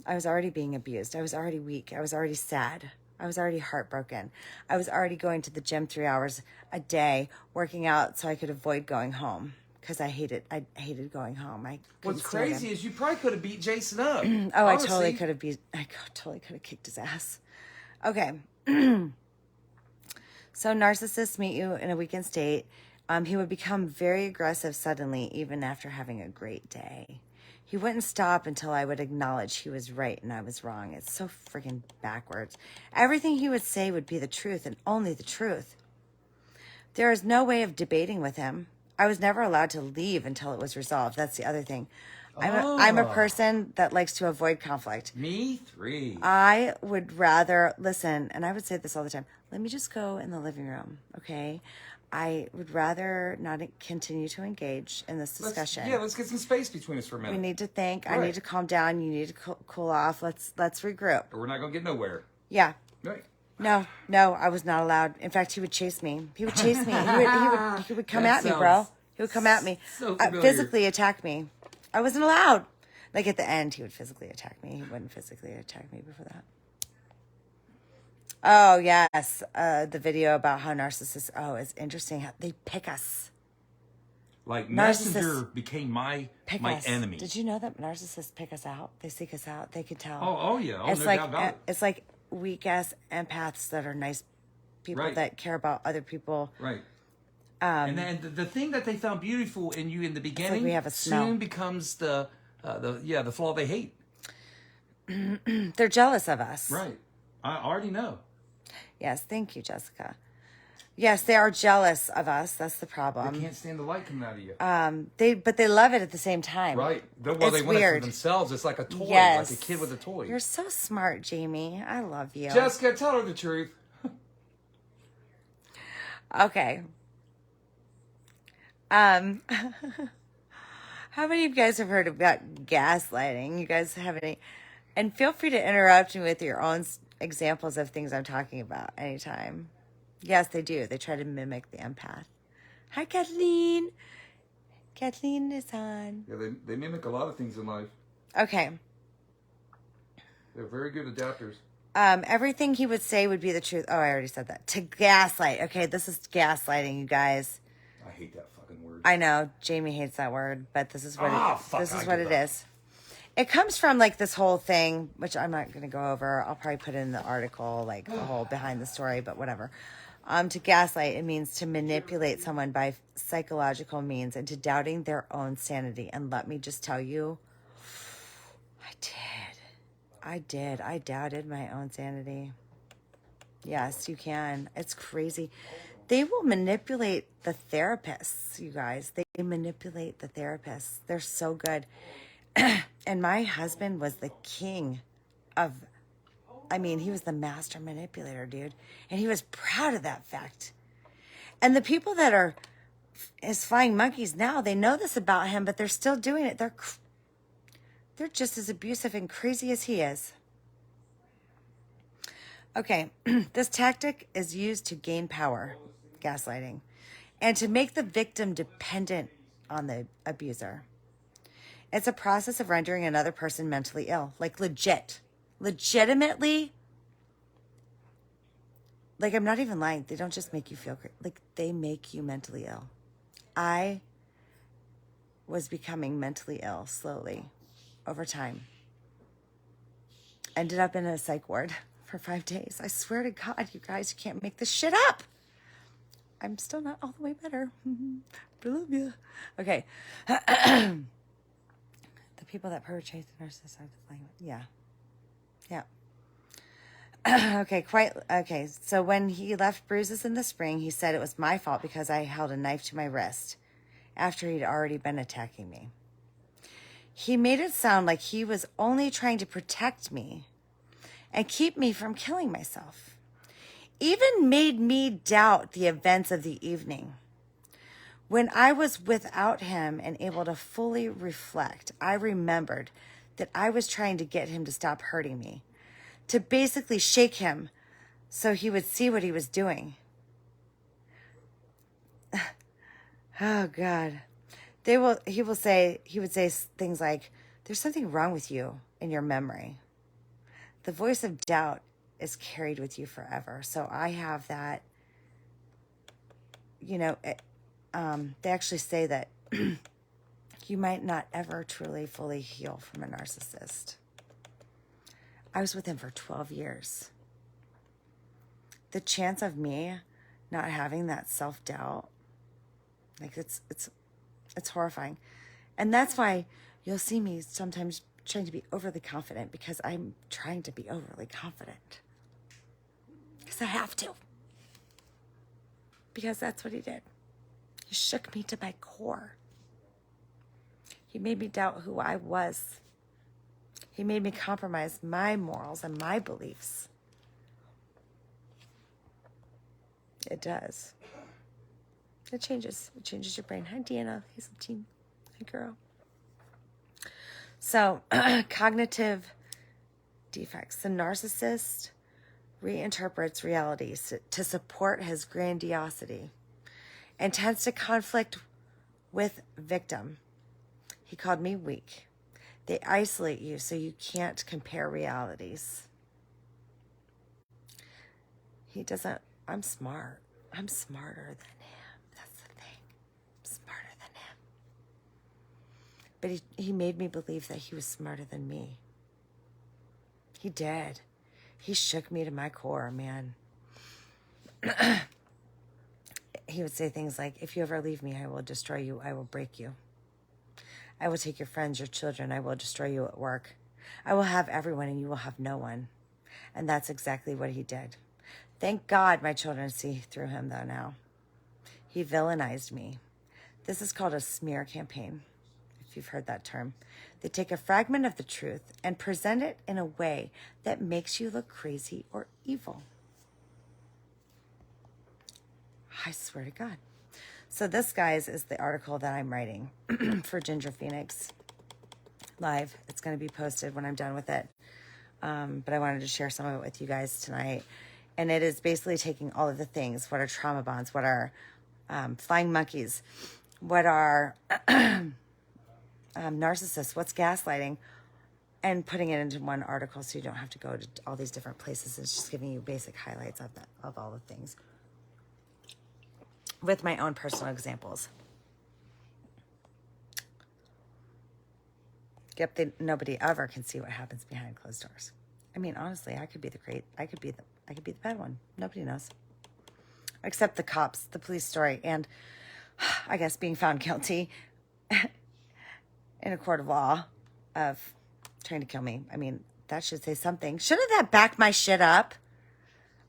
I was already being abused. I was already weak. I was already sad. I was already heartbroken. I was already going to the gym 3 hours a day, working out so I could avoid going home because I hated going home. What's crazy is you probably could have beat Jason up. Oh, honestly. I totally could have kicked his ass. Okay. So narcissists meet you in a weakened state. He would become very aggressive suddenly, even after having a great day. He wouldn't stop until I would acknowledge he was right and I was wrong. It's so friggin' backwards. Everything he would say would be the truth and only the truth. There is no way of debating with him. I was never allowed to leave until it was resolved. That's the other thing. I'm a person that likes to avoid conflict. Me, 3. I would rather, listen, and I would say this all the time, let me just go in the living room, okay? I would rather not continue to engage in this discussion. Let's get some space between us for a minute. We need to think. Right. I need to calm down. You need to cool off. Let's regroup. Or we're not going to get nowhere. Yeah. Right. No, I was not allowed. In fact, he would chase me. He would chase me. He would come That at me, bro. sounds He would come at me. so familiar. Physically attack me. I wasn't allowed. Like at the end, he would physically attack me. He wouldn't physically attack me before that. Oh, yes. The video about how narcissists, it's interesting how they pick us. Like Narcissists Messenger became my enemy. Did you know that narcissists pick us out? They seek us out. They can tell. Oh yeah. Oh, It's no like doubt about it. it's like weak ass empaths that are nice people Right. that care about other people. Right. And then the thing that they found beautiful in you in the beginning we have a smell. soon becomes the flaw they hate. They're jealous of us. Right. I already know. Yes, thank you, Jessica. Yes, they are jealous of us. That's the They problem. can't stand the light coming out of you. But they love it at the same time. Right. Well, It's they want it weird. for themselves. It's like a toy, Yes. like a kid with a toy. You're so smart, Jamie. I love you. Jessica, tell her the truth. Okay. How many of you guys have heard about gaslighting? You guys have any? And feel free to interrupt me with your own examples of things I'm talking about anytime. Yes, they do. They try to mimic the empath. Hi, Kathleen. Kathleen is on. Yeah, they mimic a lot of things in life. Okay. They're very good adapters. Everything he would say would be the truth. Oh, I already said that. To gaslight. Okay, this is gaslighting, you guys. I hate that fucking word. I know Jamie hates that word, but this is what this is what it up. is. It comes from like this whole thing, which I'm not going to go over. I'll probably put it in the article, like the whole behind the story, but whatever. To gaslight, it means to manipulate someone by psychological means into doubting their own sanity. And let me just tell you, I did. I doubted my own sanity. Yes, you can. It's crazy. They will manipulate the therapists, you guys. They manipulate the therapists. They're so good. And my husband was the king of, he was the master manipulator, dude. And he was proud of that fact. And the people that are his flying monkeys now, they know this about him, but they're still doing it. They're just as abusive and crazy as he is. Okay, this tactic is used to gain power, gaslighting, and to make the victim dependent on the abuser. It's a process of rendering another person mentally ill, like legitimately. Like, I'm not even lying. They don't just make you feel like they make you mentally ill. I was becoming mentally ill slowly over time. Ended up in a psych ward for 5 days. I swear to God, you guys, you can't make this shit up. I'm still not all the way better. I love you. Okay. The people that perpetrate the narcissist are the flying. Yeah. Okay. So when he left bruises in the spring, he said it was my fault because I held a knife to my wrist after he'd already been attacking me. He made it sound like he was only trying to protect me and keep me from killing myself. Even made me doubt the events of the evening. When I was without him and able to fully reflect, I remembered that I was trying to get him to stop hurting me, to basically shake him so he would see what he was doing. Oh, God. He would say things like, there's something wrong with you in your memory. The voice of doubt is carried with you forever. So I have that, they actually say that you might not ever truly fully heal from a narcissist. I was with him for 12 years. The chance of me not having that self-doubt, like it's horrifying. And that's why you'll see me sometimes trying to be overly confident, because I'm trying to be overly confident. Because I have to. Because that's what he did. He shook me to my core. He made me doubt who I was. He made me compromise my morals and my beliefs. It does. It changes. It changes your brain. Hi, Deanna. He's a team. Hi, girl. So, cognitive defects. The narcissist reinterprets reality to support his grandiosity and tends to conflict with victim. He called me weak. They isolate you so you can't compare realities. He doesn't, I'm smart. I'm smarter than him. That's the thing. I'm smarter than him. But he made me believe that he was smarter than me. He did. He shook me to my core, man. He would say things like, if you ever leave me, I will destroy you. I will break you. I will take your friends, your children. I will destroy you at work. I will have everyone and you will have no one. And that's exactly what he did. Thank God my children see through him, though, now. He villainized me. This is called a smear campaign, if you've heard that term. They take a fragment of the truth and present it in a way that makes you look crazy or evil. I swear to God. So this, guys, is the article that I'm writing for Ginger Phoenix Live. It's going to be posted when I'm done with it. But I wanted to share some of it with you guys tonight. And it is basically taking all of the things. What are trauma bonds? What are flying monkeys? What are narcissists? What's gaslighting? And putting it into one article so you don't have to go to all these different places. It's just giving you basic highlights of that, of all the things, with my own personal examples. Yep, nobody ever can see what happens behind closed doors. I mean, honestly, I could be the bad one. Nobody knows. Except the cops, the police story, and I guess being found guilty in a court of law of trying to kill me. I mean, that should say something. Shouldn't that back my shit up?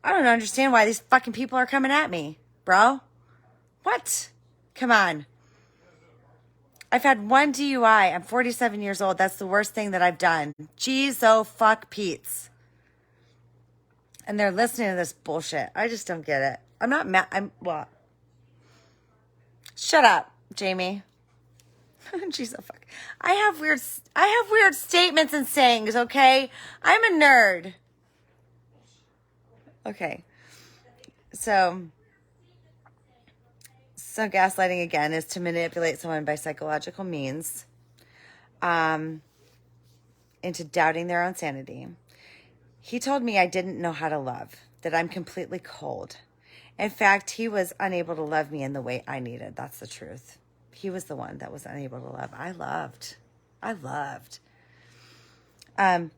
I don't understand why these fucking people are coming at me, bro. What? Come on. I've had one DUI. I'm 47 years old. That's the worst thing that I've done. Jeez, oh, fuck Pete's. And they're listening to this bullshit. I just don't get it. I'm not mad. I'm what? Shut up, Jamie. Jeez, oh, fuck. I have weird statements and sayings, okay? I'm a nerd. Okay. So gaslighting, again, is to manipulate someone by psychological means into doubting their own sanity. He told me I didn't know how to love, that I'm completely cold. In fact, he was unable to love me in the way I needed. That's the truth. He was the one that was unable to love. I loved.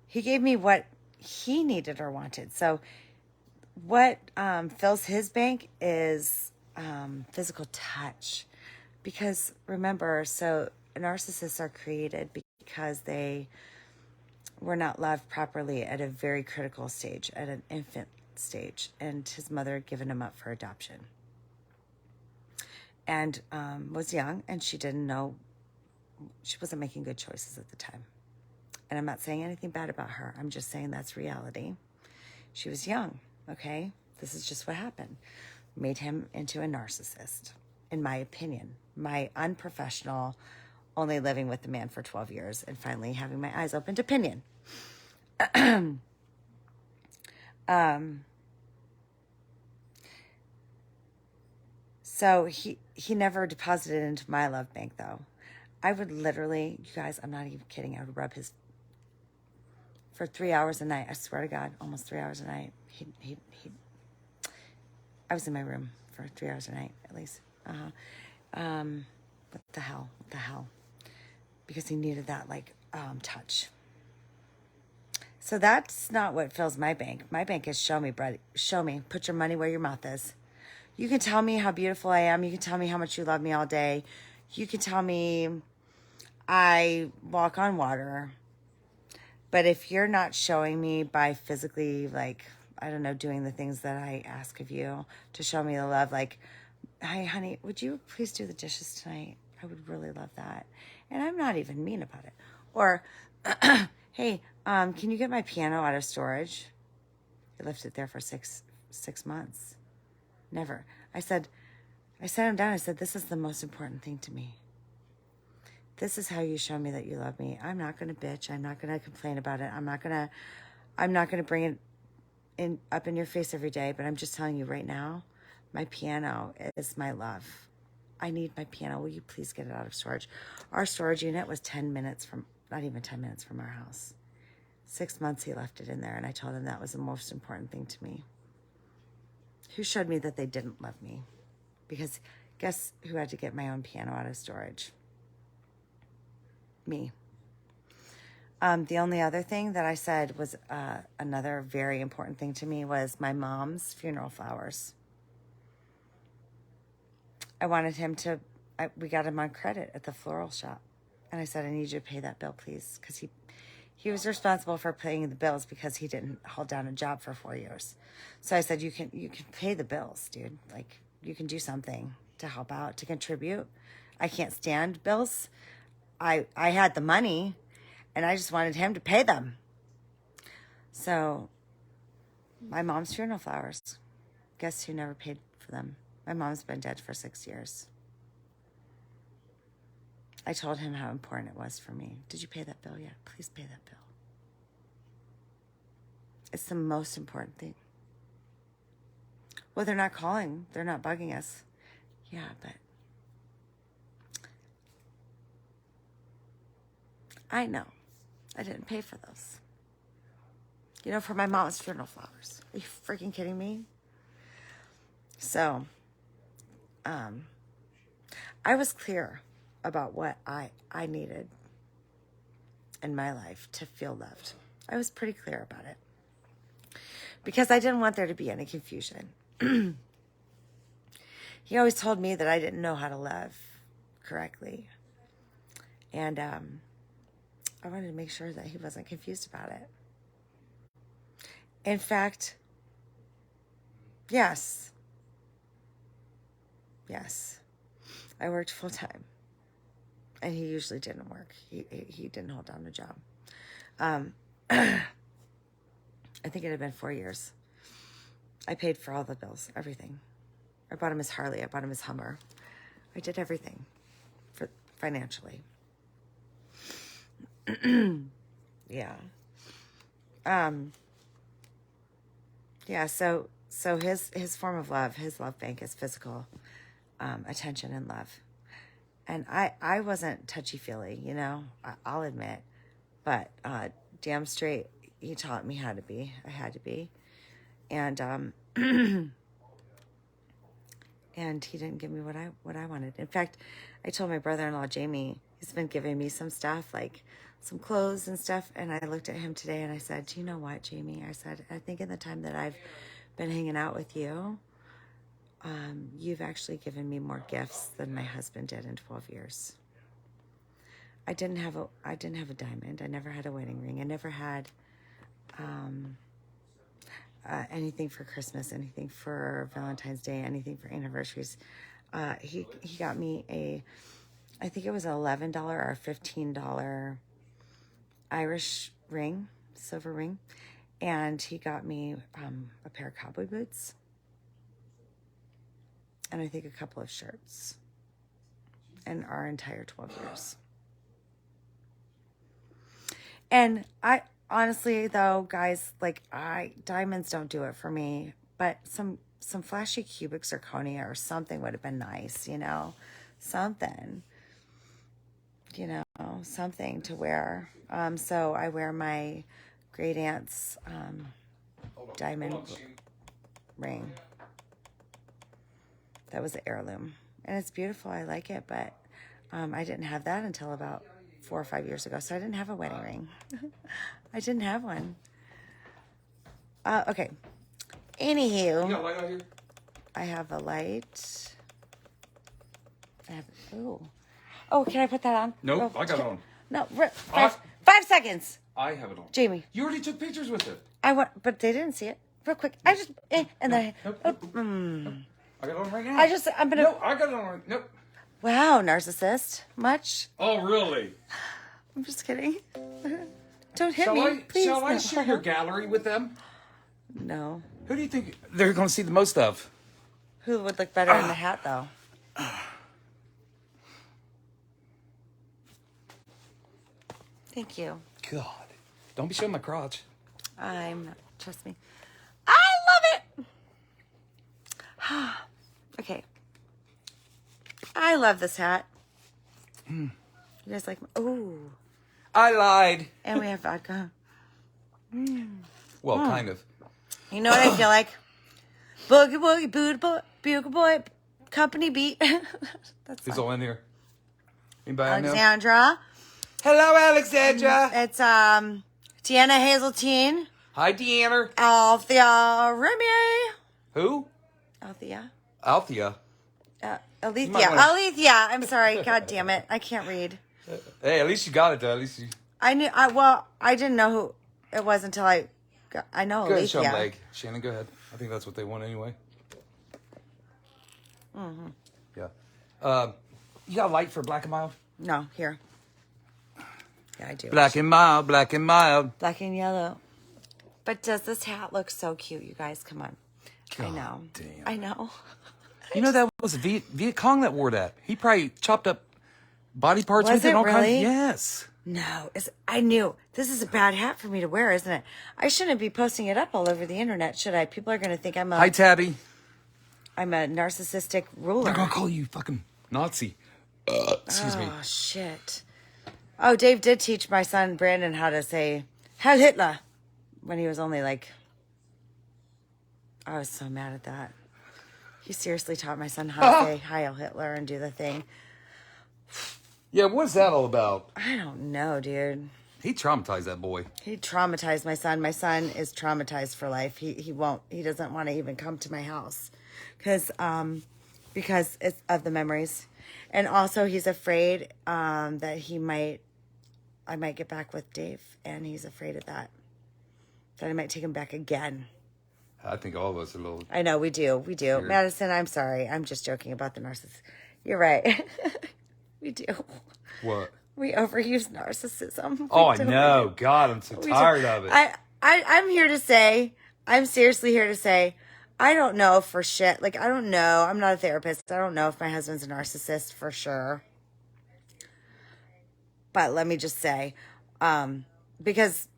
He gave me what he needed or wanted. So what fills his bank is physical touch, because remember, so narcissists are created because they were not loved properly at a very critical stage, at an infant stage, and his mother had given him up for adoption, and was young, and she didn't know, she wasn't making good choices at the time. And I'm not saying anything bad about her. I'm just saying that's reality. She was young, okay? This is just what happened. Made him into a narcissist, in my opinion. My unprofessional, only living with the man for 12 years and finally having my eyes opened opinion. So he never deposited into my love bank, though. I would literally, you guys, I'm not even kidding, I would rub his, for 3 hours a night. I swear to God, almost 3 hours a night. I was in my room for 3 hours a night, at least. What the hell? Because he needed that, touch. So that's not what fills my bank. My bank is show me, Brett. Show me. Put your money where your mouth is. You can tell me how beautiful I am. You can tell me how much you love me all day. You can tell me I walk on water. But if you're not showing me by physically, doing the things that I ask of you to show me the love, hi, honey, would you please do the dishes tonight? I would really love that. And I'm not even mean about it. Or, hey, can you get my piano out of storage? I left it there for six months. Never. I sat him down. I said, this is the most important thing to me. This is how you show me that you love me. I'm not going to bitch. I'm not going to complain about it. I'm not going to bring it up in your face every day, but I'm just telling you right now, my piano is my love. I need my piano. Will you please get it out of storage? Our storage unit was not even 10 minutes from our house. 6 months he left it in there, and I told him that was the most important thing to me. Who showed me that they didn't love me? Because guess who had to get my own piano out of storage? Me. The only other thing that I said was another very important thing to me was my mom's funeral flowers. I wanted him to, we got him on credit at the floral shop. And I said, I need you to pay that bill, please. Because He was responsible for paying the bills because he didn't hold down a job for 4 years. So I said, you can pay the bills, dude. Like, you can do something to help out, to contribute. I can't stand bills. I had the money, and I just wanted him to pay them. So my mom's funeral flowers, guess who never paid for them? My mom's been dead for 6 years. I told him how important it was for me. Did you pay that bill yet? Please pay that bill. It's the most important thing. Well, they're not calling. They're not bugging us. Yeah, but I know. I didn't pay for those. You know, for my mom's funeral flowers. Are you freaking kidding me? So, I was clear about what I needed in my life to feel loved. I was pretty clear about it. Because I didn't want there to be any confusion. He always told me that I didn't know how to love correctly. And I wanted to make sure that he wasn't confused about it. In fact, yes, I worked full time, and he usually didn't work. He didn't hold down a job. I think it had been 4 years. I paid for all the bills, everything. I bought him his Harley. I bought him his Hummer. I did everything financially. Yeah. Yeah, so his form of love, his love bank is physical attention and love. And I wasn't touchy-feely, you know, I'll admit. But damn straight, he taught me how to be. I had to be. And and he didn't give me what I wanted. In fact, I told my brother-in-law, Jamie, he's been giving me some stuff, like some clothes and stuff. And I looked at him today and I said, do you know what, Jamie? I said, I think in the time that I've been hanging out with you, you've actually given me more gifts than my husband did in 12 years. I didn't have a diamond. I never had a wedding ring. I never had anything for Christmas, anything for Valentine's Day, anything for anniversaries. He got me I think it was an $11 or $15 Irish ring, silver ring. And he got me a pair of cowboy boots. And I think a couple of shirts. And our entire 12 years. And I honestly, though, guys, like diamonds don't do it for me. But some flashy cubic zirconia or something would have been nice, you know? Something. You know, something to wear. So I wear my great aunt's diamond ring. That was an heirloom. And it's beautiful. I like it. But I didn't have that until about 4 or 5 years ago. So I didn't have a wedding ring. I didn't have one. Okay. Anywho. You got a light out here? I have a light. Oh, can I put that on? Nope, I got it on. No, 5 seconds. I have it on. Jamie. You already took pictures with it. But they didn't see it. Real quick. I just, and then Nope. I got it on right now. I'm gonna. No, I got it on. Nope. Wow, narcissist. Much? Oh, really? I'm just kidding. Don't hit me, please. Shall I No. share your gallery with them? No. Who do you think they're going to see the most of? Who would look better in the hat, though? Thank you. God. Don't be showing my crotch. Trust me. I love it. Okay. I love this hat. You guys like, ooh. I lied. And we have vodka. Well, kind of. You know what I feel like? Boogie woogie booty boy, bugle boy, company beat. That's Who's fun. all in here? Anybody know? Alexandra. Hello, Alexandra. It's Deanna Hazeltine. Hi, Deanna. Althea Remy. Who? Althea. Althea. Alethea. might wanna- Alethea. I'm sorry. God damn it. I can't read. Hey, at least you got it, though. At least you... I knew. I didn't know who it was until I know Go ahead, show 'em Alethea. leg. Shannon, go ahead. I think that's what they want anyway. Mm-hmm. Yeah. You got a light for black and mild? No, here. Yeah, I do. Black and mild, black and mild. Black and yellow. But does this hat look so cute, you guys? Come on. I know. Damn. I know. You know that was Viet Cong that wore that. He probably chopped up body parts Was with it. it And all really? kinds. Yes. No, I knew this is a bad hat for me to wear, isn't it? I shouldn't be posting it up all over the internet, should I? People are going to think I'm Hi, a Tabby. narcissistic ruler. They're gonna call you fucking Nazi. Excuse me. Oh shit! Oh, Dave did teach my son Brandon how to say "Heil Hitler" when he was only like. I was so mad at that. He seriously taught my son how to say "Heil Hitler" and do the thing. Yeah, what's that all about? I don't know, dude. He traumatized that boy. He traumatized my son. My son is traumatized for life. He doesn't want to even come to my house because it's of the memories. And also he's afraid that I might get back with Dave, and he's afraid of that I might take him back again. I think all of us are a little. I know, we do. Scared. Madison, I'm sorry. I'm just joking about the narcissist. You're right. We do. What? We overuse narcissism. Oh, I We do. know. God, I'm so tired of it. I'm here to say, I'm seriously here to say, I don't know for shit. Like, I don't know. I'm not a therapist. I don't know if my husband's a narcissist for sure. But let me just say, because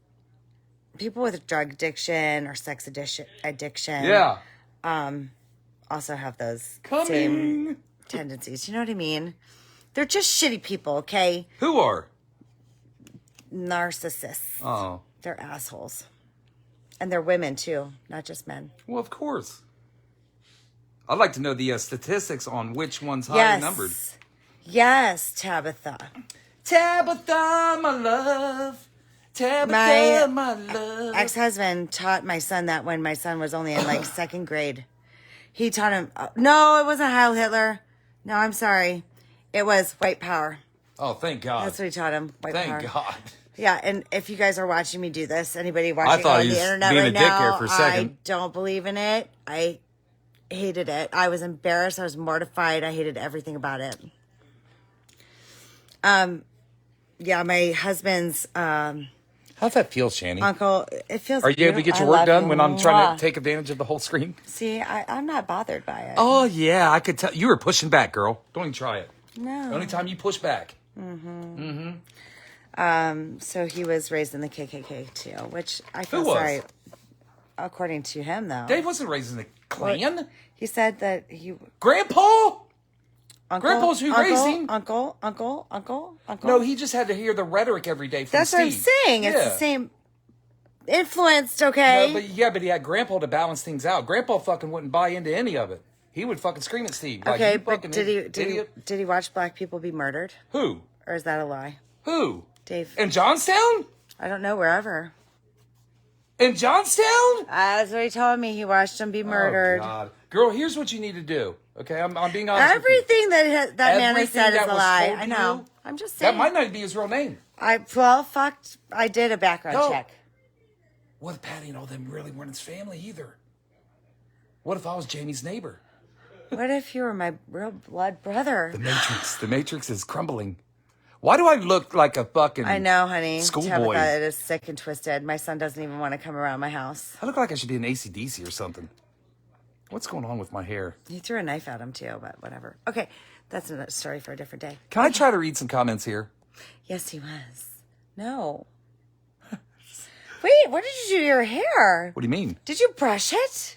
people with drug addiction or sex addiction, Yeah. also have those Coming. same tendencies. You know what I mean? They're just shitty people, okay? Who are? Narcissists. Oh. They're assholes. And they're women, too, not just men. Well, of course. I'd like to know the statistics on which one's higher numbered. Yes, Tabitha. Tabitha, my love. Tabitha, my love. Ex-husband taught my son that when my son was only in like second grade. He taught him, no, it wasn't Heil Hitler. No, I'm sorry. It was white power. Oh, thank God. That's what he taught him, white power. Thank God. Yeah, and if you guys are watching me do this, anybody watching thought on he the was internet being right a dick now, here for a second. I don't believe in it. I hated it. I was embarrassed. I was mortified. I hated everything about it. Yeah, my husband's How's that feel, Shanny? uncle. It feels. Are you able to get your work done when I'm trying to take advantage of the whole screen? See, I'm not bothered by it. Oh, yeah. I could tell. You were pushing back, girl. Don't even try it. No. The only time you push back. So he was raised in the KKK too, which I feel Who was? sorry. According to him, though, Dave wasn't raised in the Klan. he said that he. Grandpa? Uncle, Grandpa's who raised him? Uncle. No, he just had to hear the rhetoric every day from That's Steve. what I'm saying. It's Yeah. the same. Influenced, okay? No, but he had Grandpa to balance things out. Grandpa fucking wouldn't buy into any of it. He would fucking scream at Steve. Like, okay, you but fucking did he watch black people be murdered, Who? or is that a lie, Who? Dave? In Johnstown? I don't know. Wherever. In Johnstown? That's what he told me. He watched them be murdered. Oh, God. Girl, here's what you need to do. Okay, I'm being honest with you. Everything that man has said is that a was lie. told I to know. you, I'm just saying. That might not be his real name. I did a background No. check. What if Patty and all them really weren't his family either? What if I was Jamie's neighbor? What if you were my real blood brother? The Matrix is crumbling. Why do I look like a fucking I know, honey. schoolboy? Tabitha, it is sick and twisted. My son doesn't even want to come around my house. I look like I should be an AC/DC or something. What's going on with my hair? He threw a knife at him too, but whatever. Okay, that's another story for a different day. Can I try to read some comments here? Yes, he was. No. Wait, what did you do to your hair? What do you mean? Did you brush it?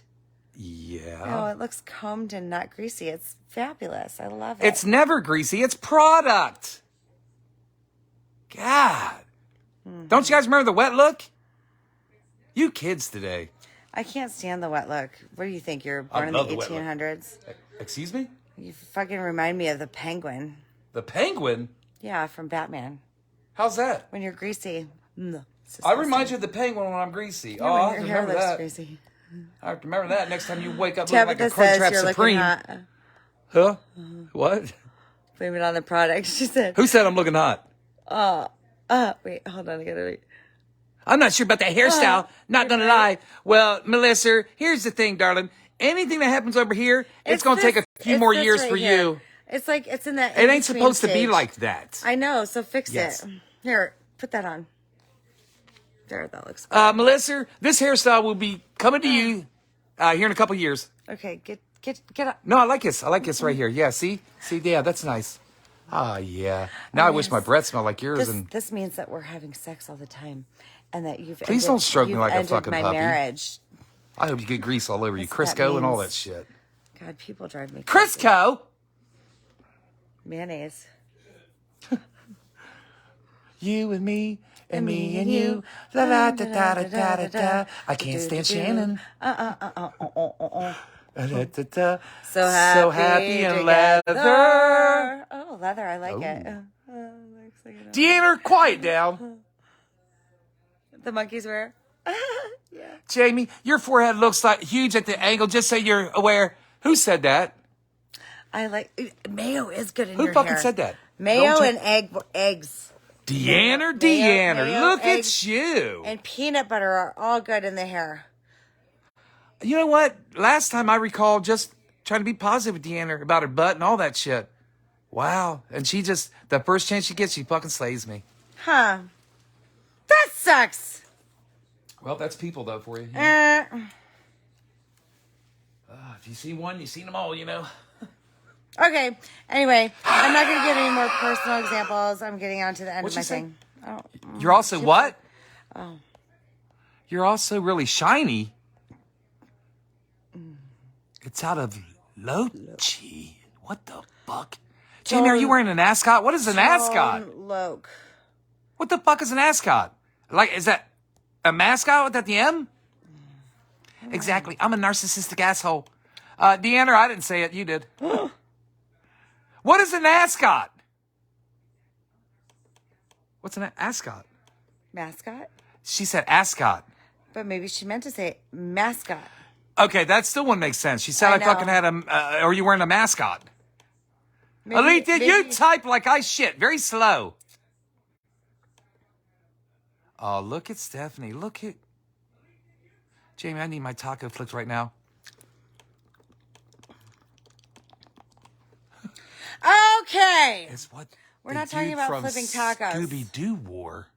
Yeah. Oh, it looks combed and not greasy. It's fabulous. I love it. It's never greasy. It's product. God. Don't you guys remember the wet look? You kids today. I can't stand the wet look. What do you think? You're I born in the love the wet look. 1800s? Excuse me? You fucking remind me of the penguin. The penguin? Yeah, from Batman. How's that? When you're greasy. I remind you of the penguin when I'm greasy. Yeah, Oh, I when have your to hair remember looks that. greasy. I have to remember that next time you wake up looking like Tabitha a Crunchwrap says you're Supreme. looking hot. Huh? What? Blame it on the product. She said, Who said I'm looking hot? Wait, hold on. I gotta wait. I'm not sure about that hairstyle. Not gonna lie. Well, Melissa, here's the thing, darling. Anything that happens over here, it's gonna take a few more years right for here. you. It's like it's in that. It ain't in-between supposed to be stage. like that. I know. So fix Yes. it. Here, put that on. There, that looks good. Melissa, this hairstyle will be coming to you here in a couple years. Okay, get up. No, I like this. I like this right here. Yeah, see, yeah, that's nice. Ah, yeah. Now I wish my breath smelled like yours. This means that we're having sex all the time, and that you've Please ended, don't stroke me you've like a ended fucking my puppy. marriage. I hope you get grease all over you, That's what that Crisco and all that means. shit. God, people drive me crazy. Crisco. Mayonnaise. You and me and me and you. La la da da da da da da. I can't stand Shannon. So happy and leather. Oh, leather, I like it. Deanna, quiet down. The monkeys wear. Yeah. Jamie, your forehead looks like huge at the angle, just so you're aware. Who said that? I like mayo is good in Who your fucking hair. said that? Mayo Don't and eggs. Deanna, Mayo, look eggs, at you. And peanut butter are all good in the hair. You know what? Last time I recall just trying to be positive with Deanna about her butt and all that shit. Wow. And she just, the first chance she gets, she fucking slays me. Huh. That sucks. Well, that's people, though, for you. If you see one, you've seen them all, you know. Okay. Anyway, I'm not going to give any more personal examples. I'm getting on to the end What'd of my you say? thing. Oh, You're also what? Oh. You're also really shiny. It's out of Lochi. What the fuck? Jamie, are you wearing an ascot? What is an ascot? Loke. What the fuck is an ascot? Like, is that a mascot with at the M? Exactly. I'm a narcissistic asshole. Deanna, I didn't say it. You did. What is an ascot? What's an ascot? Mascot? She said ascot. But maybe she meant to say mascot. Okay, that still wouldn't make sense. She said I fucking had a, or you wearing a mascot. Elite, did you type like I shit? Very slow. Oh, look at Stephanie. Look at... Jamie, I need my taco flips right now. Okay. It's what We're not talking about flipping tacos. Scooby-Doo War.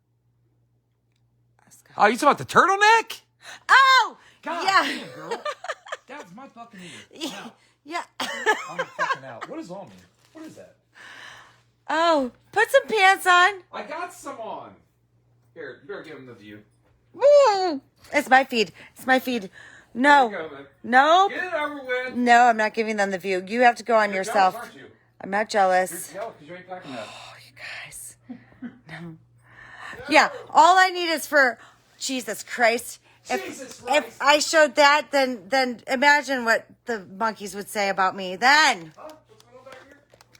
Oh, you talking about the turtleneck? Oh! God yeah. damn, girl. That was my fucking ear. Now, Yeah. I'm fucking out. What is on me? What is that? Oh, put some pants on. I got some on. Here, you better give them the view. Woo. It's my feed. It's my feed. No. Here you go, man. Nope. Get it over with. No, I'm not giving them the view. You have to go on You're yourself. jealous, aren't you? I'm not jealous. You're jealous because you ain't packing that. Oh, you guys. No. Yeah, all I need is for Jesus Christ. If I showed that, then imagine what the monkeys would say about me then.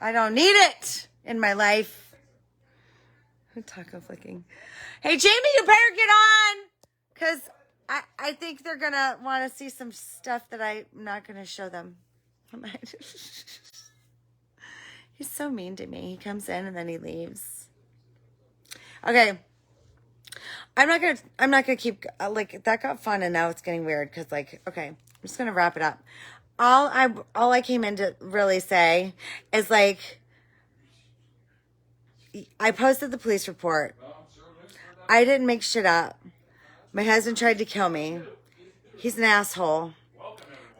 I don't need it in my life. Taco flicking. Hey, Jamie, you better get on. Because I think they're going to want to see some stuff that I'm not going to show them. He's so mean to me. He comes in and then he leaves. Okay. I'm not gonna keep, like, that got fun and now it's getting weird because, like, okay, I'm just gonna wrap it up. All I came in to really say is, like, I posted the police report. I didn't make shit up. My husband tried to kill me. He's an asshole.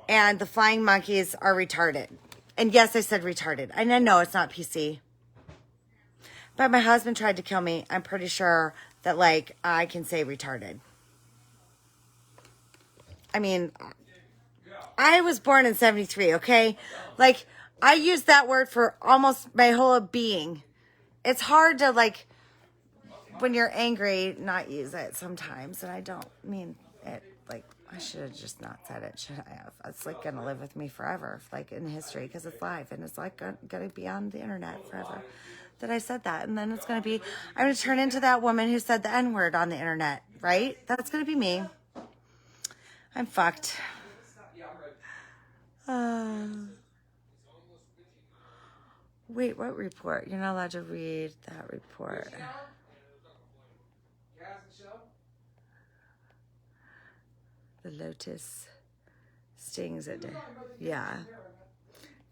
And the flying monkeys are retarded. And yes, I said retarded. And I know it's not PC. But my husband tried to kill me. I'm pretty sure that, like, I can say retarded. I mean, I was born in 73, okay? Like, I use that word for almost my whole being. It's hard to, like, when you're angry, not use it sometimes. And I don't mean it, like, I should have just not said it, should I have? It's, like, going to live with me forever, like, in history, because it's live. And it's, like, going to be on the internet forever. That I said that, and then it's going to be, I'm going to turn into that woman who said the N-word on the internet, right? That's going to be me. I'm fucked. Wait, what report? You're not allowed to read that report. The lotus stings it. Yeah.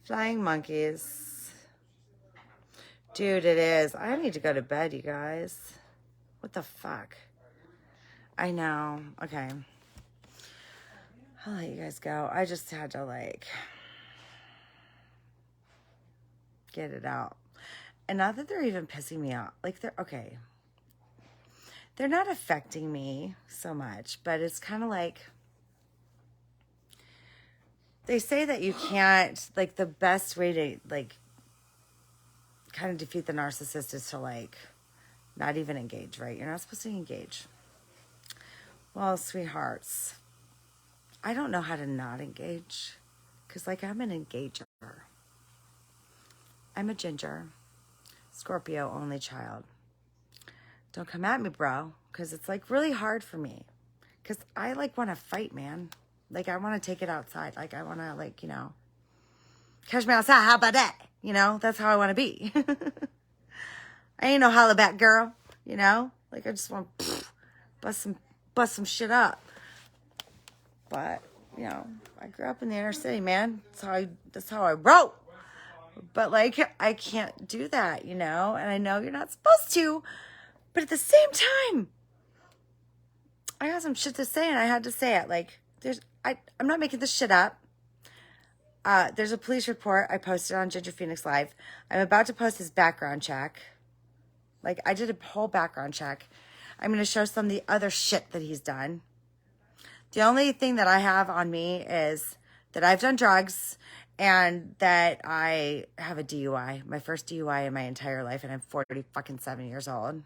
Flying monkeys. Dude, it is. I need to go to bed, you guys. What the fuck? I know. Okay. I'll let you guys go. I just had to, like, get it out. And not that they're even pissing me off. Like, they're, okay. They're not affecting me so much, but it's kind of like, they say that you can't, like, the best way to, like, kind of defeat the narcissist is to, like, not even engage, right? You're not supposed to engage. Well, sweethearts, I don't know how to not engage. Because, like, I'm an engager. I'm a ginger. Scorpio only child. Don't come at me, bro. Because it's, like, really hard for me. Because I, like, want to fight, man. Like, I want to take it outside. Like, I want to, like, you know, catch me outside. How about that? You know, that's how I want to be. I ain't no hollaback girl, you know? Like, I just want to bust some shit up. But, you know, I grew up in the inner city, man. That's how I wrote. But, like, I can't do that, you know? And I know you're not supposed to. But at the same time, I got some shit to say, and I had to say it. Like, I'm not making this shit up. There's a police report I posted on Ginger Phoenix Live. I'm about to post his background check. Like, I did a whole background check. I'm going to show some of the other shit that he's done. The only thing that I have on me is that I've done drugs and that I have a DUI. My first DUI in my entire life, and I'm 47 years old.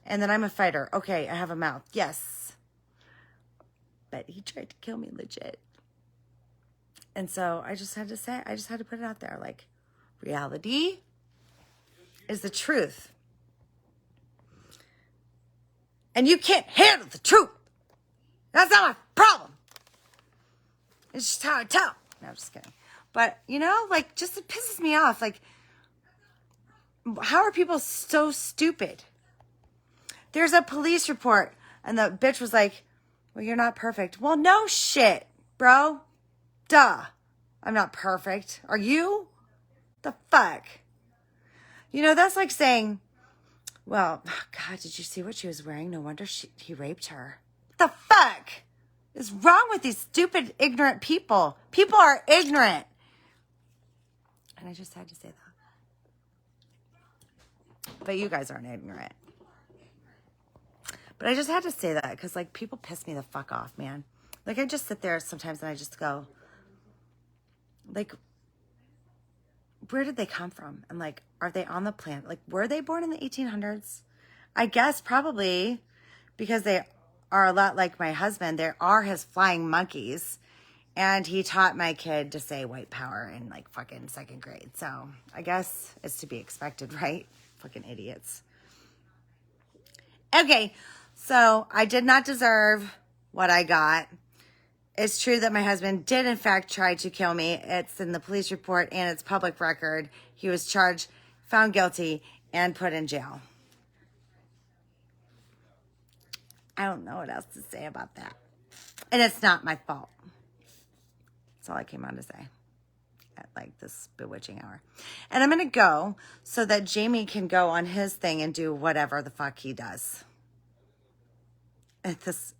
And then I'm a fighter. Okay, I have a mouth. Yes. But he tried to kill me legit. And so I just had to put it out there. Like, reality is the truth. And you can't handle the truth. That's not my problem. It's just how I tell. No, I'm just kidding. But, you know, like, just it pisses me off. Like, how are people so stupid? There's a police report, and the bitch was like, well, you're not perfect. Well, no shit, bro. Duh. I'm not perfect. Are you? The fuck? You know, that's like saying, well, God, did you see what she was wearing? No wonder he raped her. What the fuck is wrong with these stupid, ignorant people? People are ignorant. And I just had to say that. But you guys aren't ignorant. But I just had to say that because, like, people piss me the fuck off, man. Like, I just sit there sometimes and I just go, like, where did they come from? And, like, are they on the planet? Like, were they born in the 1800s? I guess probably because they are a lot like my husband. There are his flying monkeys. And he taught my kid to say white power in, like, fucking second grade. So I guess it's to be expected, right? Fucking idiots. Okay, so I did not deserve what I got. It's true that my husband did, in fact, try to kill me. It's in the police report and it's public record. He was charged, found guilty, and put in jail. I don't know what else to say about that. And it's not my fault. That's all I came on to say at, like, this bewitching hour. And I'm going to go so that Jamie can go on his thing and do whatever the fuck he does at this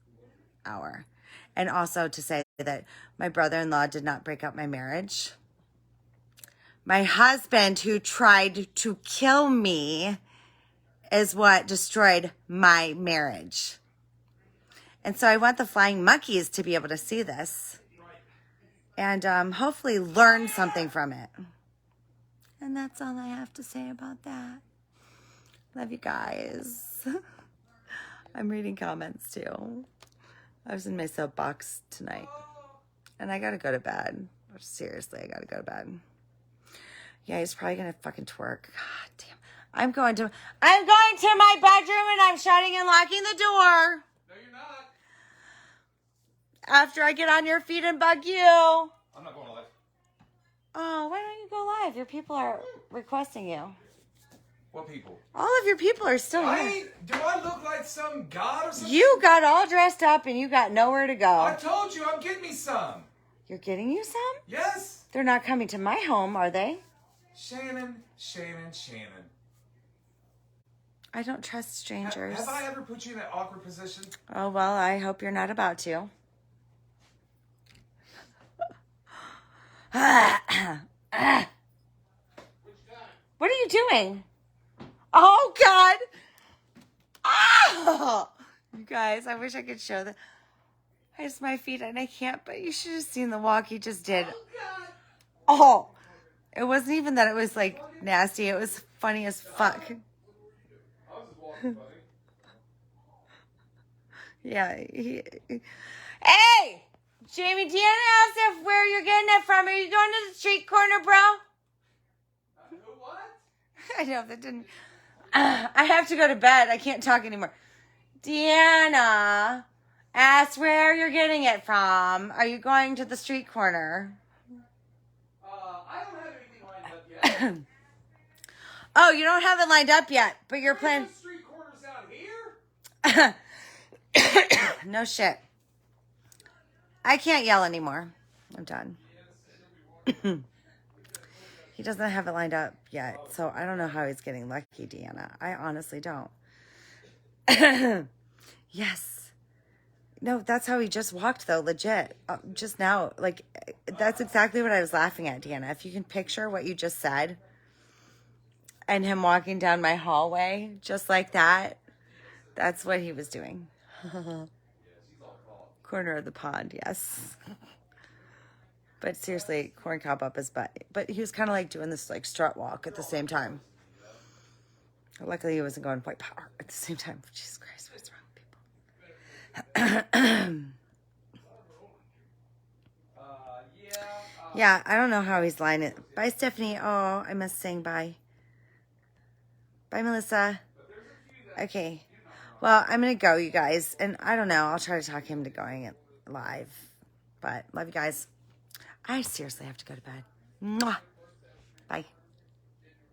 hour. And also to say that my brother-in-law did not break up my marriage. My husband, who tried to kill me, is what destroyed my marriage. And so I want the flying monkeys to be able to see this and hopefully learn something from it. And that's all I have to say about that. Love you guys. I'm reading comments too. I was in my soapbox tonight. And I gotta go to bed. Seriously, I gotta go to bed. Yeah, he's probably gonna fucking twerk. God damn. I'm going to my bedroom and I'm shutting and locking the door. No, you're not. After I get on your feet and bug you. I'm not going live. Oh, why don't you go live? Your people are requesting you. What people? All of your people are still here. Do I look like some god or something? You got all dressed up and you got nowhere to go. I told you I'm getting me some. You're getting you some? Yes. They're not coming to my home, are they? Shannon. I don't trust strangers. Have I ever put you in that awkward position? Oh, well, I hope you're not about to. What are you doing? Oh, God. Oh! You guys, I wish I could show that. It's my feet and I can't, but you should have seen the walk he just did. Oh, God. Oh! It wasn't even that it was, like, nasty. It was funny as fuck. I was just walking, buddy. Yeah. Hey! Jamie, do you ask where you're getting it from? Are you going to the street corner, bro? What? I know, that didn't... I have to go to bed. I can't talk anymore. Deanna, ask where you're getting it from. Are you going to the street corner? I don't have anything lined up yet. Oh, you don't have it lined up yet, but you're planning... Street corners out here? No shit. I can't yell anymore. I'm done. He doesn't have it lined up yet, so I don't know how he's getting lucky, Deanna. I honestly don't. Yes. No, that's how he just walked, though, legit. Just now, like, that's exactly what I was laughing at, Deanna. If you can picture what you just said and him walking down my hallway just like that, that's what he was doing. Corner of the pond, yes. But seriously, corn cob up his butt. But he was kind of like doing this like strut walk at the same time. Luckily, he wasn't going white power at the same time. Jesus Christ, what's wrong with people? Yeah, I don't know how he's lying it. Bye, Stephanie. Oh, I must saying bye. Bye, Melissa. Okay. Well, I'm going to go, you guys. And I don't know. I'll try to talk him to going live. But love you guys. I seriously have to go to bed. Mwah. Bye.